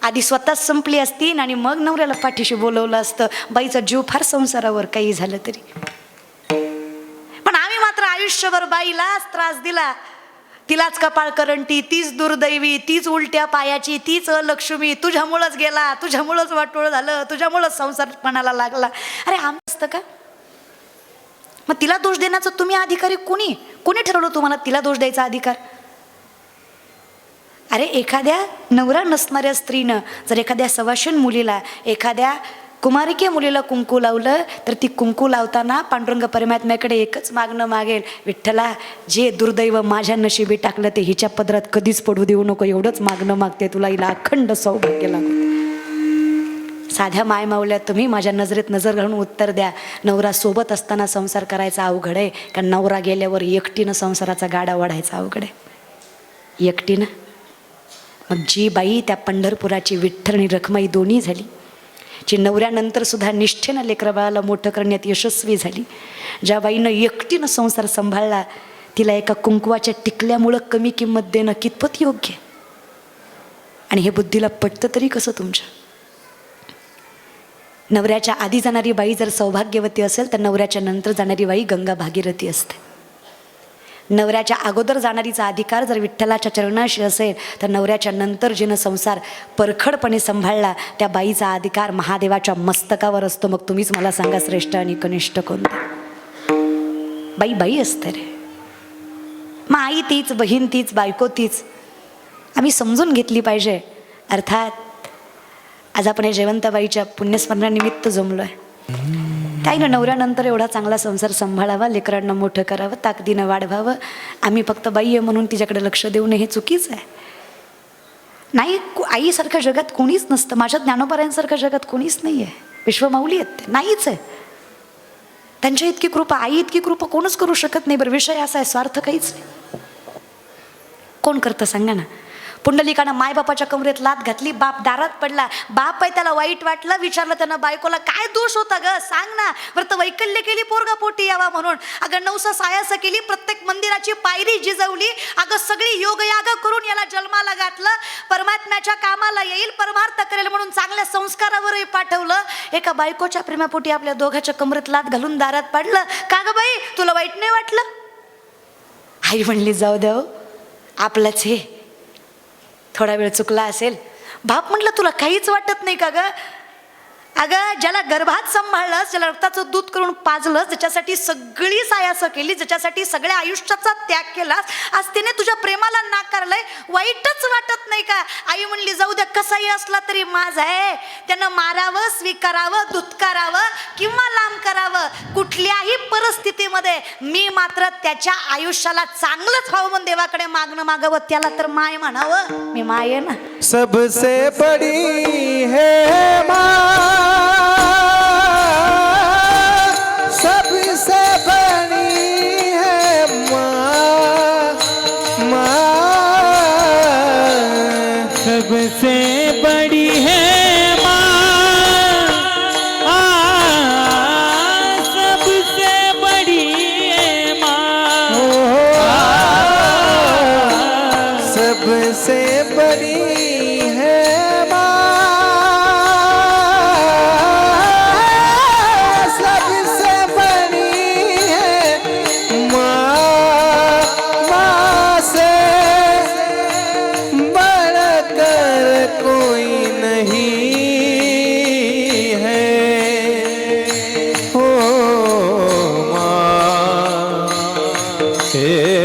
आधी स्वतःच संपली असती आणि मग नवऱ्याला पाठीशी बोलवलं असतं. बाईचा जीव फार संसारावर काही झालं तरी, पण आम्ही मात्र आयुष्यभर बाईलाच त्रास दिला. तिलाच कपाळ करंटी, तीच दुर्दैवी, तीच उलट्या पायाची, तीच अलक्ष्मी, तुझ्यामुळंच गेला, तुझ्यामुळंच वाटोळ झालं, तुझ्यामुळंच संसारपणाला लागला. अरे आम असतं का? मग तिला दोष देण्याचं तुम्ही अधिकारी कोणी ठरवलं तुम्हाला तिला दोष द्यायचा अधिकार? अरे एखाद्या नवरा नसणाऱ्या स्त्रीनं जर एखाद्या सवाशण मुलीला, एखाद्या कुमारिके मुलीला कुंकू लावलं तर ती कुंकू लावताना पांडुरंग परमात्म्याकडे एकच मागणं मागेल, विठ्ठला जे दुर्दैव माझ्या नशिबी टाकलं ते हिच्या पदरात कधीच पडू देऊ नको, एवढंच मागणं मागते तुला, हिला अखंड सौभाग्य लागू. साध्या माय माऊल्या तुम्ही माझ्या नजरेत नजर घालून उत्तर द्या. नवरा सोबत असताना संसार करायचा अवघड आहे का नवरा गेल्यावर एकटीनं संसाराचा गाडा वाढायचा अवघड आहे? एकटीनं. मग जी बाई त्या पंढरपुराची विठ्ठल आणि रखमाई दोन्ही झाली, जी नवऱ्यानंतर सुद्धा निष्ठेनं लेकरबाळाला मोठं करण्यात यशस्वी झाली, ज्या बाईनं एकटीनं संसार सांभाळला, तिला एका कुंकवाच्या टिकल्यामुळं कमी किंमत देणं कितपत योग्य आहे? आणि हे बुद्धीला पटतं तरी कसं तुमच्या? नवऱ्याच्या आधी जाणारी बाई जर सौभाग्यवती असेल तर नवऱ्याच्या नंतर जाणारी बाई गंगा भागीरथी असते. नवऱ्याच्या अगोदर जाणारीचा अधिकार जर विठ्ठलाच्या चरणाशी असेल तर नवऱ्याच्या नंतर जिनं संसार परखडपणे सांभाळला त्या बाईचा अधिकार महादेवाच्या मस्तकावर असतो. मग तुम्हीच मला सांगा श्रेष्ठ आणि कनिष्ठ कोणते? बाई बाई असते रे. मग आई तीच, बहीण तीच, बायको तीच, आम्ही समजून घेतली पाहिजे. अर्थात आज आपण हे जयवंताबाईच्या पुण्यस्मरणानिमित्त जमलो आहे. ताईनं नवऱ्यानंतर एवढा चांगला संसार सांभाळावा, लेकरांना मोठं करावं, ताकदीनं वाढवावं. आम्ही फक्त बाई आहे म्हणून तिच्याकडे लक्ष देऊ नये हे चुकीचं आहे. नाही, आईसारखं जगात कोणीच नसतं. माझ्या ज्ञानोबाऱ्यांसारखं जगात कोणीच नाही आहे. विश्वमाऊली आहेत ते, नाहीच आहे. त्यांच्या इतकी कृपा, आई इतकी कृपा कोणच करू शकत नाही. बरं, विषय असा आहे, स्वार्थ काहीच नाही. कोण करतं सांगा ना? पुंडलिकानं मायबापाच्या कमरेत लात घातली, बाप दारात पडला. बाप आहे त्याला वाईट वाटलं, विचारलं त्यानं बायकोला काय दोष होता ग सांग ना. व्रत वैकल्य केली पोरगा पोटी यावा म्हणून, अगं नवसा सायास केली, प्रत्येक मंदिराची पायरी जिजवली, अगं सगळी योगयाग करून याला जन्माला घातलं, परमात्म्याच्या कामाला येईल, परमार्थ करेल म्हणून चांगल्या संस्कारावरही पाठवलं. एका बायकोच्या प्रेमापोटी आपल्या दोघाच्या कमरेत लात घालून दारात पडलं. का ग बाई तुला वाईट नाही वाटलं? आई म्हणली जाऊ द्या, आपलंच हे, थोडा वेळ चुकला असेल. बाप म्हटलं तुला काहीच वाटत नाही का ग? अगं ज्याला गर्भात सांभाळलंस, ज्याला रक्ताचं दूध करून पाजलंस, ज्याच्यासाठी सगळी सायासं केली, ज्याच्यासाठी सगळ्या आयुष्याचा त्याग केलास, आज तिने तुझ्या प्रेमाला नाकारलंय, वाईटच वाटत नाही का? आई म्हणली जाऊ द्या, कसाही असला तरी माझा आहे, त्यानं मारावं, स्वीकारावं, दुत्कारावं किंवा लांब करावं, कुठल्याही परिस्थितीमध्ये मी मात्र त्याच्या आयुष्याला चांगलंच व्हावं म्हणून देवाकडे मागणं मागावं. त्याला तर माय म्हणावं, मी माय आहे ना. सबसे बड़ी है माँ, सबसे बड़ी है माँ, माँ सबसे बड़ी है माँ, सबसे बड़ी है माँ, सबसे बड़ी है माँ, सबसे बड़ी है माँ, माँ से बढ़कर कोई नहीं है, हो माँ, हे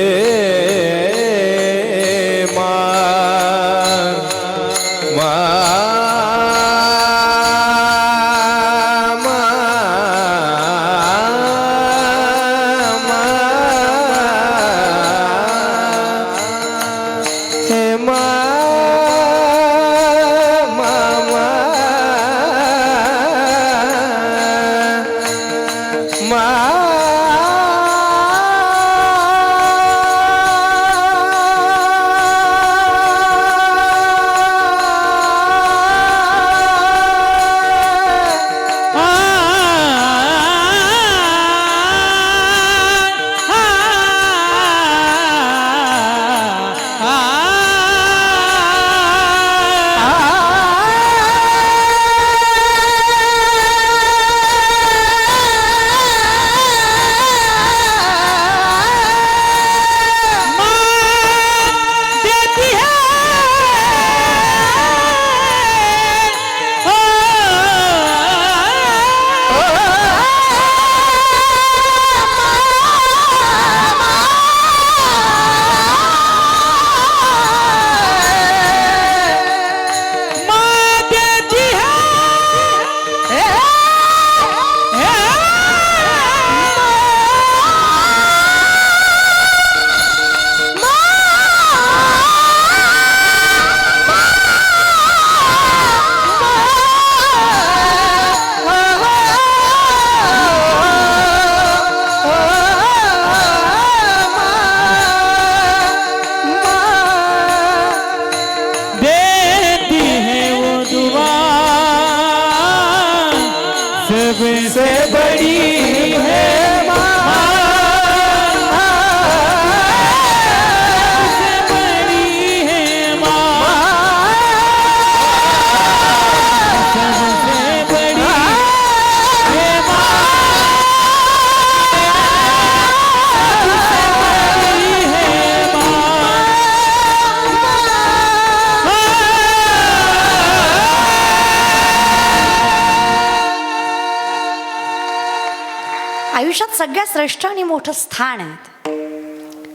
आयुष्यात सगळ्यात श्रेष्ठ आणि मोठं स्थान आहे.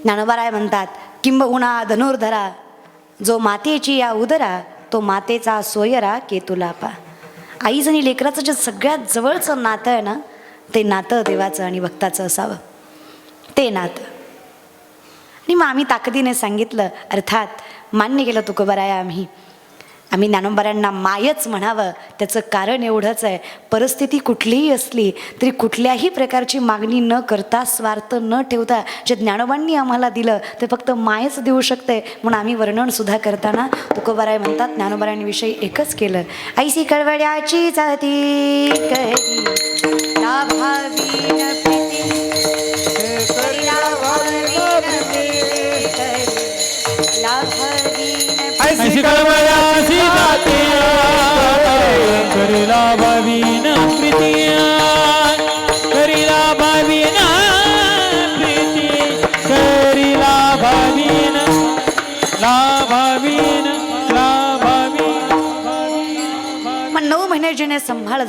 ज्ञानोबाराय म्हणतात, किंबहुना धनुर्धरा जो मातेची या उदरा, तो मातेचा सोयरा केतुलापा. आईचं आणि लेकराचं जे सगळ्यात जवळचं नातं आहे ना, ते नातं देवाचं आणि भक्ताचं असावं, ते नातं. आणि मग आम्ही ताकदीने सांगितलं, अर्थात मान्य केलं तुकोबाराय आम्ही ज्ञानोबारायांना मायच म्हणावं. त्याचं कारण एवढंच आहे, परिस्थिती कुठलीही असली तरी कुठल्याही प्रकारची मागणी न करता, स्वार्थ न ठेवता जे ज्ञानोबांनी आम्हाला दिलं ते फक्त मायच देऊ शकते. म्हणून आम्ही वर्णनसुद्धा करताना तुकोबाराय म्हणतात, ज्ञानोबारायांविषयी एकच केलं, ऐसी कळवळ्याची जाती करी लाभावी न प्रीती, करी लाभावी न प्रीती, करी लाभावी न ऐसी कळवळ्याची जाती करी लाभावी न प्रीती, करी लाभावी न प्रीती, करी लाभावी न मग 9 महिने जिने संभाळ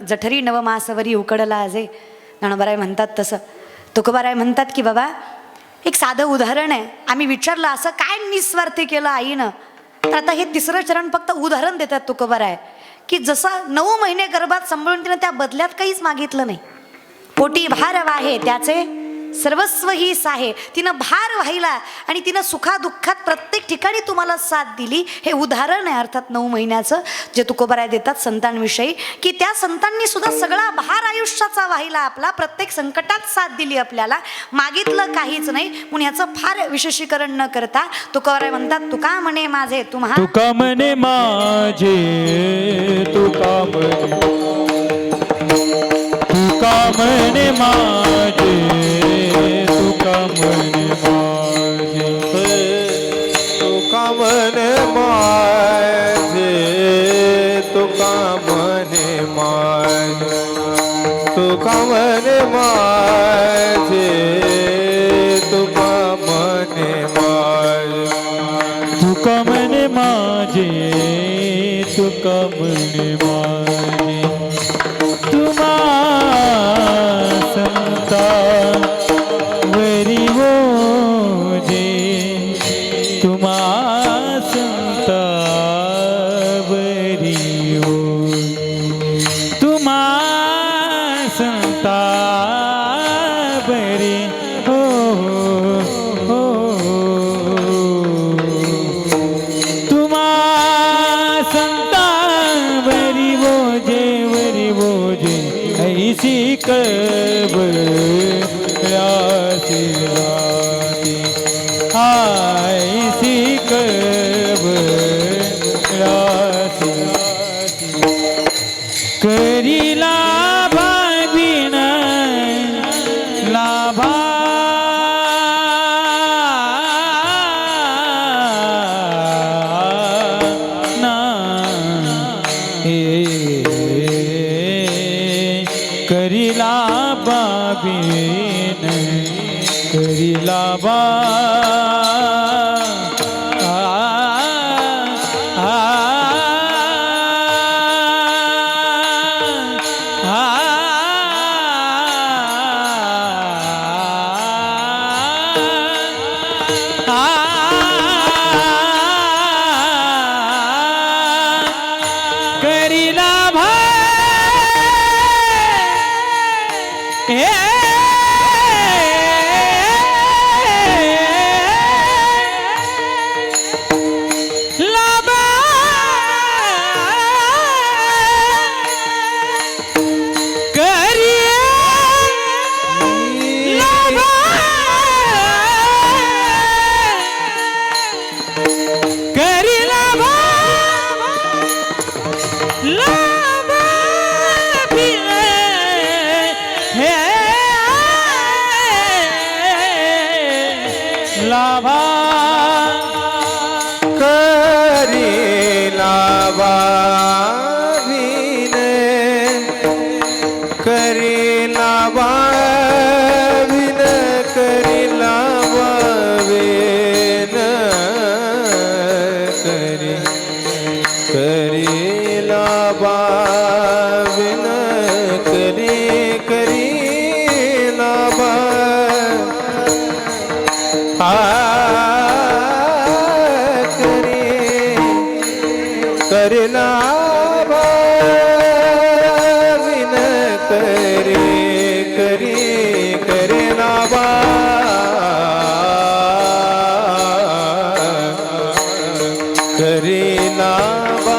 जठरी नवमासवरी उकडला आजे. ज्ञानोबाराय म्हणतात तसं. तुकोबाराय म्हणतात की बाबा, एक साधं उदाहरण आहे. आम्ही विचारलं असं काय निस्वार्थी केलं आईनं, तर आता हे 3रं चरण फक्त उदाहरण देतात तुकोबाराय, की जसं 9 महिने गर्भात सांभाळून तिनं त्या बदल्यात काहीच मागितलं नाही. पोटी भार वाहे त्याचे सर्वस्व ही साहे. तिनं भार वाहिला आणि तिनं सुखादुःखात प्रत्येक ठिकाणी तुम्हाला साथ दिली. हे उदाहरण आहे अर्थात 9 महिन्याचं, जे तुकोबाराय देतात संतांविषयी, की त्या संतांनी सुद्धा सगळा भार आयुष्याचा वाहिला आपला, प्रत्येक संकटात साथ दिली आपल्याला, मागितलं काहीच नाही. म्हणून ह्याचं फार विशेषीकरण न करता तुकोबाराय म्हणतात, तुका म्हणे माझे तुम्हा, तुका म्हणे माझे, तुका म्हणे माझे, तुका म्हणे माझे, तुका म्हणे माझे, तुका म्हणे माझे, तुका म्हणे माझे, तुका म्हणे माझे, तुका म्हणे माझे, तुका म्हणे माझे. तुम्हा संता वरी ओजे, तुम्हा संता वरी ओजे, तुम्हा संता वरी हो हो, तुम्हा संता वरी ओजे, ऐसी कळवळ्याची जाती, ऐसी कळवळ्याची जाती, करी लाभावी न लाभा करीला बाबीन, करीला बा करीला भा लाबा करी लाबा करी लाबा लाबा लाभा करी लाभावीन, करी लाभावीन, करी लाभावीन, करी लाभावीन, करी करीना भाविन करे करीना बा करीना बा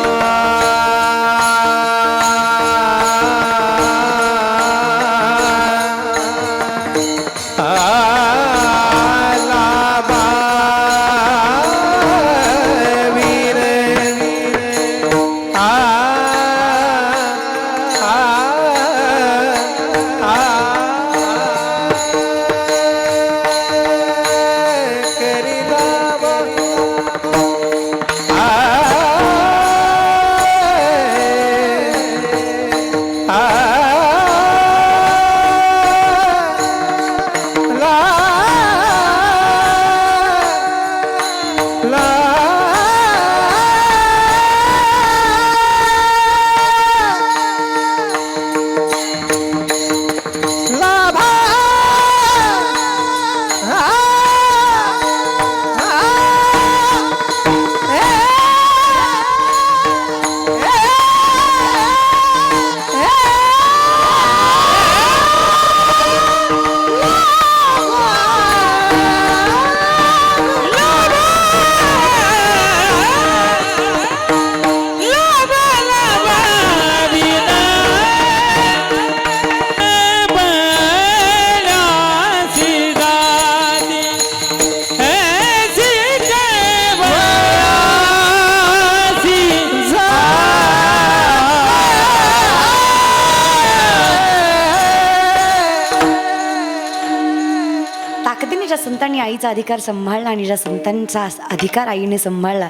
ताकदीने ज्या संतांनी आईचा अधिकार सांभाळला आणि ज्या संतांचा अधिकार आईने सांभाळला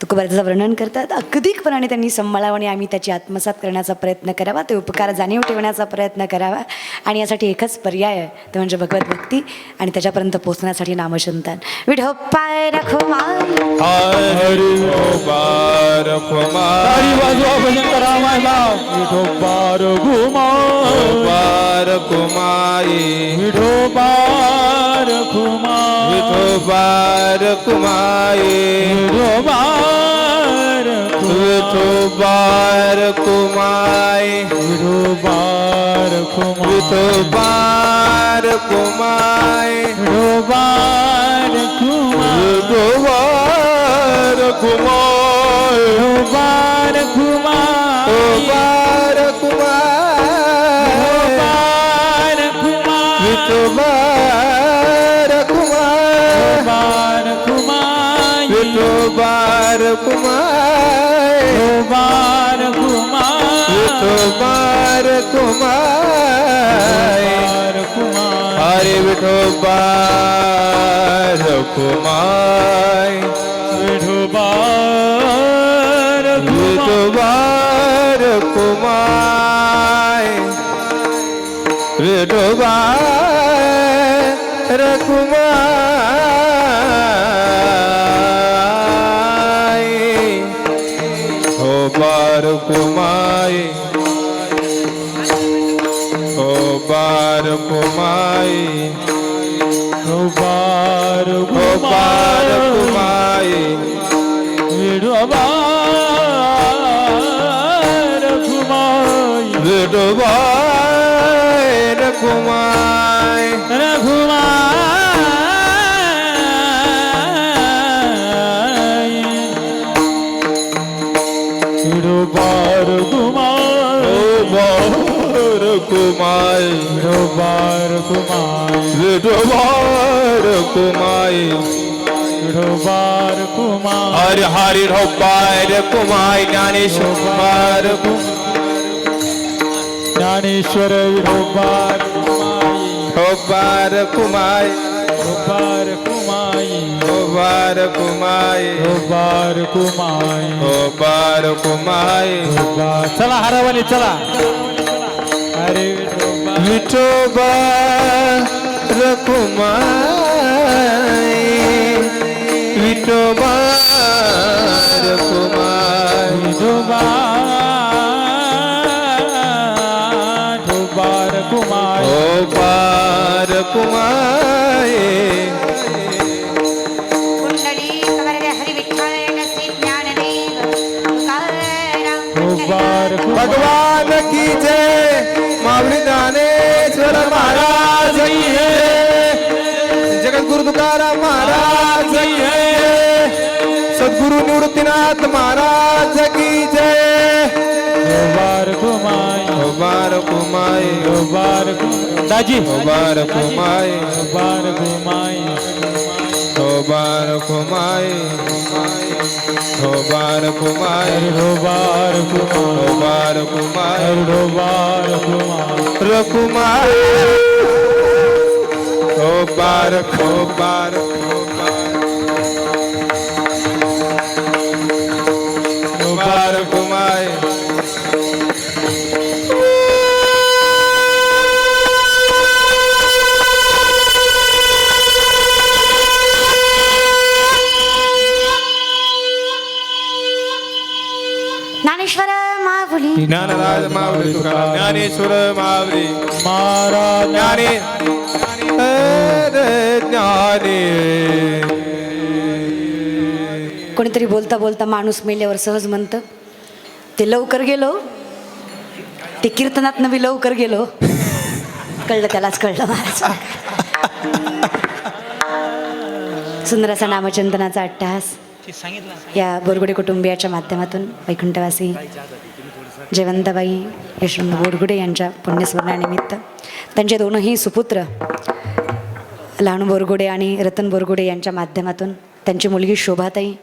तुकोबाराचं वर्णन करतात. अगदीकपणाने त्यांनी सांभाळावं आणि आम्ही त्याची आत्मसात करण्याचा प्रयत्न करावा, ते उपकार जाणीव ठेवण्याचा प्रयत्न करावा. आणि यासाठी एकच पर्याय आहे, ते म्हणजे भगवत भक्ती आणि त्याच्यापर्यंत पोहोचण्यासाठी नामचिंतन. विठोपाय रखुमाई हरी बार कुमार वाजवा भजन करा मायला विठोबार घुमाई बार कुमाई विठोबार घुमाई विठोबार कुमाई विठोबार विठोबार कुमाई विठोबार घुमाई विठोबार कुमाई विठोबार घुमाई विठोबार कुमाई विठोबार घुमाई विठोबार कुमाई विठोबार विठोबार कुमाई घुमाई विठोबार कुमाई विठोबार घुमाई विठोबार कुमाई हरे विठोबार कुमाई विठोबार विठोबार कुमाई विठोबार कुमाई हो बार कुमाई हो बार कुमाई विठोबार हो बार कुमाई विठोबार घुमाई विठोबार कुमाई घुमाई विठोबार घुमाई बार कुमाई विठोबार घुमाई विठोबार कुमाई विठोबार घुमाई हरि हरि ढोबार कुमाई ज्ञानेश्वर ज्ञानेश्वर विठोबार घुमाई ढोबार कुमाई विठोबार घुमाई ढोबार कुमाई विठोबार घुमाई ढोबार कुमाई चला हरवली चला अरे विठोबार कुमाई विठोबार कुमाई विठोबार घुमाई ढोबार कुमाई की जय. जगद्गुरु तुकाराम महाराज की जय. सद्गुरु निवृत्तीनाथ महाराज की जय. मुबारक माई, मुबारक माई, मुबारक दाजी, मुबारक माई, मुबारक माई. मुबारक माई, मुबारक माई, मुबारक मुबारक माई, मुबारक रकुमार मुबारक मुबारक मुबारक माई. ज्ञानेश्वर माऊली ज्ञानराज माऊली तुकाराम ज्ञानेश्वर माऊली महाराज ज्ञाने ज्ञाने. कोणीतरी बोलता बोलता माणूस मेल्यावर सहज म्हणतं ते लवकर गेलो, ते कीर्तनात नवी लवकर गेलो. कळलं, त्यालाच कळलं महाराज. सुंदर असा नामचिंतनाचा अट्टहास या बोरगुडे कुटुंबियाच्या माध्यमातून वैकुंठवासी जयवंताबाई यशवंत बोरगुडे यांच्या पुण्यस्मरणानिमित्त त्यांचे दोनही सुपुत्र लहानू बोरगुडे आणि रतन बोरगुडे यांच्या माध्यमातून त्यांची मुलगी शोभाताई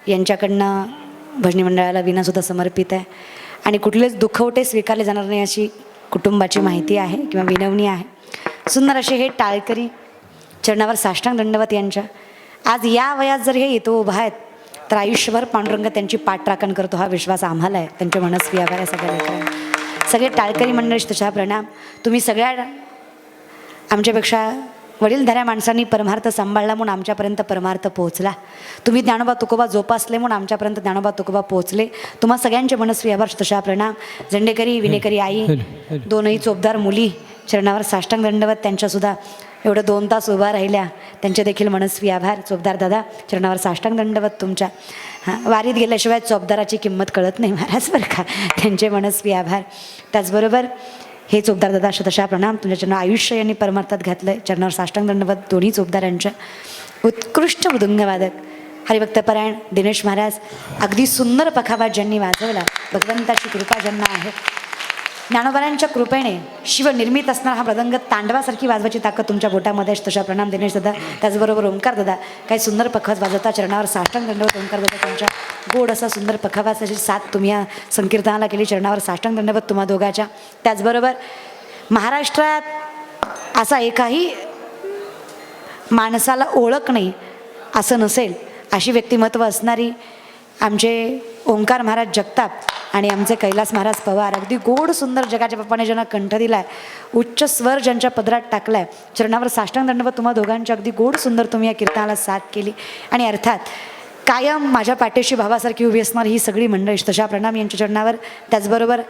यांच्याकडनं भजनी मंडळाला विनासुद्धा समर्पित आहे. आणि कुठलेच दुखवटे स्वीकारले जाणार नाही अशी कुटुंबाची माहिती आहे किंवा विनवणी आहे. सुंदर असे हे टाळकरी चरणावर साष्टांग दंडवत यांच्या आज या वयात जर हे येतो उभा आहेत तर आयुष्यभर पांडुरंग त्यांची पाठराखण करतो हा विश्वास आम्हाला आहे. त्यांचे मनस्वी आभार आहे सगळ्या लेकरांना. सगळे टाळकरी मंडळी तशा प्रणाम. तुम्ही सगळ्या आमच्यापेक्षा वडीलधाऱ्या माणसांनी परमार्थ सांभाळला म्हणून आमच्यापर्यंत परमार्थ पोहोचला. तुम्ही ज्ञानोबा तुकोबा जोपासले म्हणून आमच्यापर्यंत ज्ञानोबा तुकोबा पोहोचले. तुम्हा सगळ्यांचे मनस्वी आभार तशा प्रणाम. झेंडेकरी विनेकरी आई दोनही चोपदार मुली चरणावर साष्टांग दंडवत त्यांच्यासुद्धा एवढं 2 तास उभा राहिल्या त्यांचे देखील मनस्वी आभार. चोपदार दादा चरणावर साष्टांग दंडवत तुमच्या. हां, वारीत गेल्याशिवाय चोपदाराची किंमत कळत नाही महाराज बरं का. त्यांचे मनस्वी आभार. त्याचबरोबर हे चोपदार दादा शतशा प्रणाम. तुमच्या चरण आयुष्य यांनी परमार्थात घातलं. चरणावर साष्टांग दंडवत दोन्ही चोपदारांच्या. उत्कृष्ट मृदुंगवादक हरिभक्तपरायण दिनेश महाराज अगदी सुंदर पखावाज ज्यांनी वाजवला. भगवंताची कृपा ज्यांना आहे. ज्ञानोबारांच्या कृपेने शिवनिर्मित असणारा हा मृदंग तांडवासारखी वाजवायची ताकद तुमच्या बोटामध्ये आहे. तशा प्रणाम दिनेश दादा. त्याचबरोबर ओंकार दादा काही सुंदर पखवाज वाजवता. चरणावर साष्टांग दंडवत ओंकार दादा तुमच्या. गोड असा सुंदर पखवाजाची साथ तुम्ही या संकीर्तनाला केली. चरणावर साष्टांग दंडवत तुम्हा दोघाच्या. त्याचबरोबर महाराष्ट्रात असा एकाही माणसाला ओळख नाही असं नसेल अशी व्यक्तिमत्व असणारी आमचे ओंकार महाराज जगताप आणि आमचे कैलास महाराज पवार. अगदी गोड सुंदर जगाच्या बाप्पाने ज्यांना कंठ दिलाय, उच्च स्वर ज्यांच्या पदरात टाकलाय. चरणावर साष्टांग दंडवत तुम्हा दोघांची. अगदी गोड सुंदर तुम्ही या कीर्तनाला साथ केली. आणि अर्थात कायम माझ्या पाठीशी भावासारखी उभी असणारी ही सगळी मंडळी तशा प्रणाम यांच्या चरणावर. त्याचबरोबर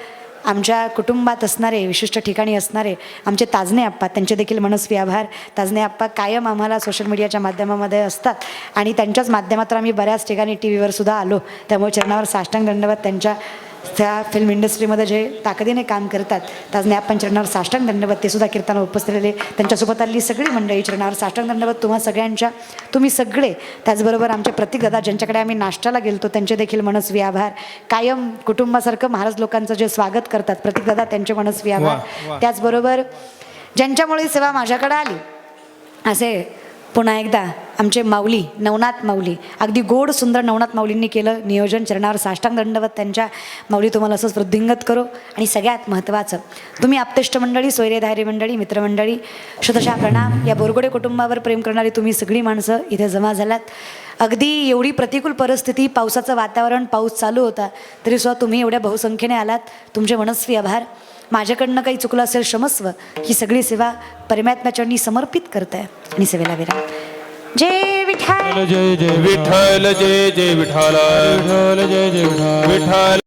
आमच्या कुटुंबात असणारे विशिष्ट ठिकाणी असणारे आमचे ताजने आप्पा त्यांचे देखील मनस्वी आभार. ताजने आप्पा कायम आम्हाला सोशल मीडियाच्या माध्यमामध्ये असतात आणि त्यांच्याच माध्यमातून आम्ही बऱ्याच ठिकाणी टी व्हीवर सुद्धा आलो. त्यामुळे चरणावर साष्टांग दंडवत त्यांच्या त्या फिल्म इंडस्ट्रीमध्ये जे ताकदीने काम करतात ताजने आप्पा चरणावर साष्टांग दंडवत ते सुद्धा कीर्तनावर उपस्थित त्यांच्यासोबत आलेली सगळी मंडळी चरणावर साष्टांग दंडवत तुम्हा सगळ्यांच्या. तुम्ही सगळे. त्याचबरोबर आमचे प्रतीकदादा ज्यांच्याकडे आम्ही नाश्त्याला गेलतो त्यांचे देखील मनस्वी आभार. कायम कुटुंबासारखं महाराज लोकांचं जे स्वागत करतात प्रतीकदादा त्यांचे मनस्वी आभार. त्याचबरोबर ज्यांच्यामुळे सेवा माझ्याकडे आली असे पुन्हा एकदा आमचे माऊली नवनाथ माऊली अगदी गोड सुंदर नवनाथ माऊलींनी केलं नियोजन. चरणावर साष्टांग दंडवत त्यांच्या. माऊली तुम्हाला असंच वृद्धिंगत करो. आणि सगळ्यात महत्त्वाचं तुम्ही आप्तेष्ट मंडळी सोयरे धायरे मंडळी मित्रमंडळी शतशः प्रणाम. या बोरगुडे कुटुंबावर प्रेम करणारी तुम्ही सगळी माणसं इथे जमा झालात. अगदी एवढी प्रतिकूल परिस्थिती पावसाचं वातावरण पाऊस चालू होता तरी सुद्धा तुम्ही एवढ्या बहुसंख्येने आलात. तुमचे मनस्वी आभार. माझ्याकडनं काही चुकलं असेल क्षमस्व. ही सगळी सेवा परमात्म्या चरणी समर्पित करत आहे आणि सेवेला विराम. जय विठ्ठल जय जय विठ्ठल जय जय विठ्ठल विठ्ठल जय जय विठ्ठल विठ्ठल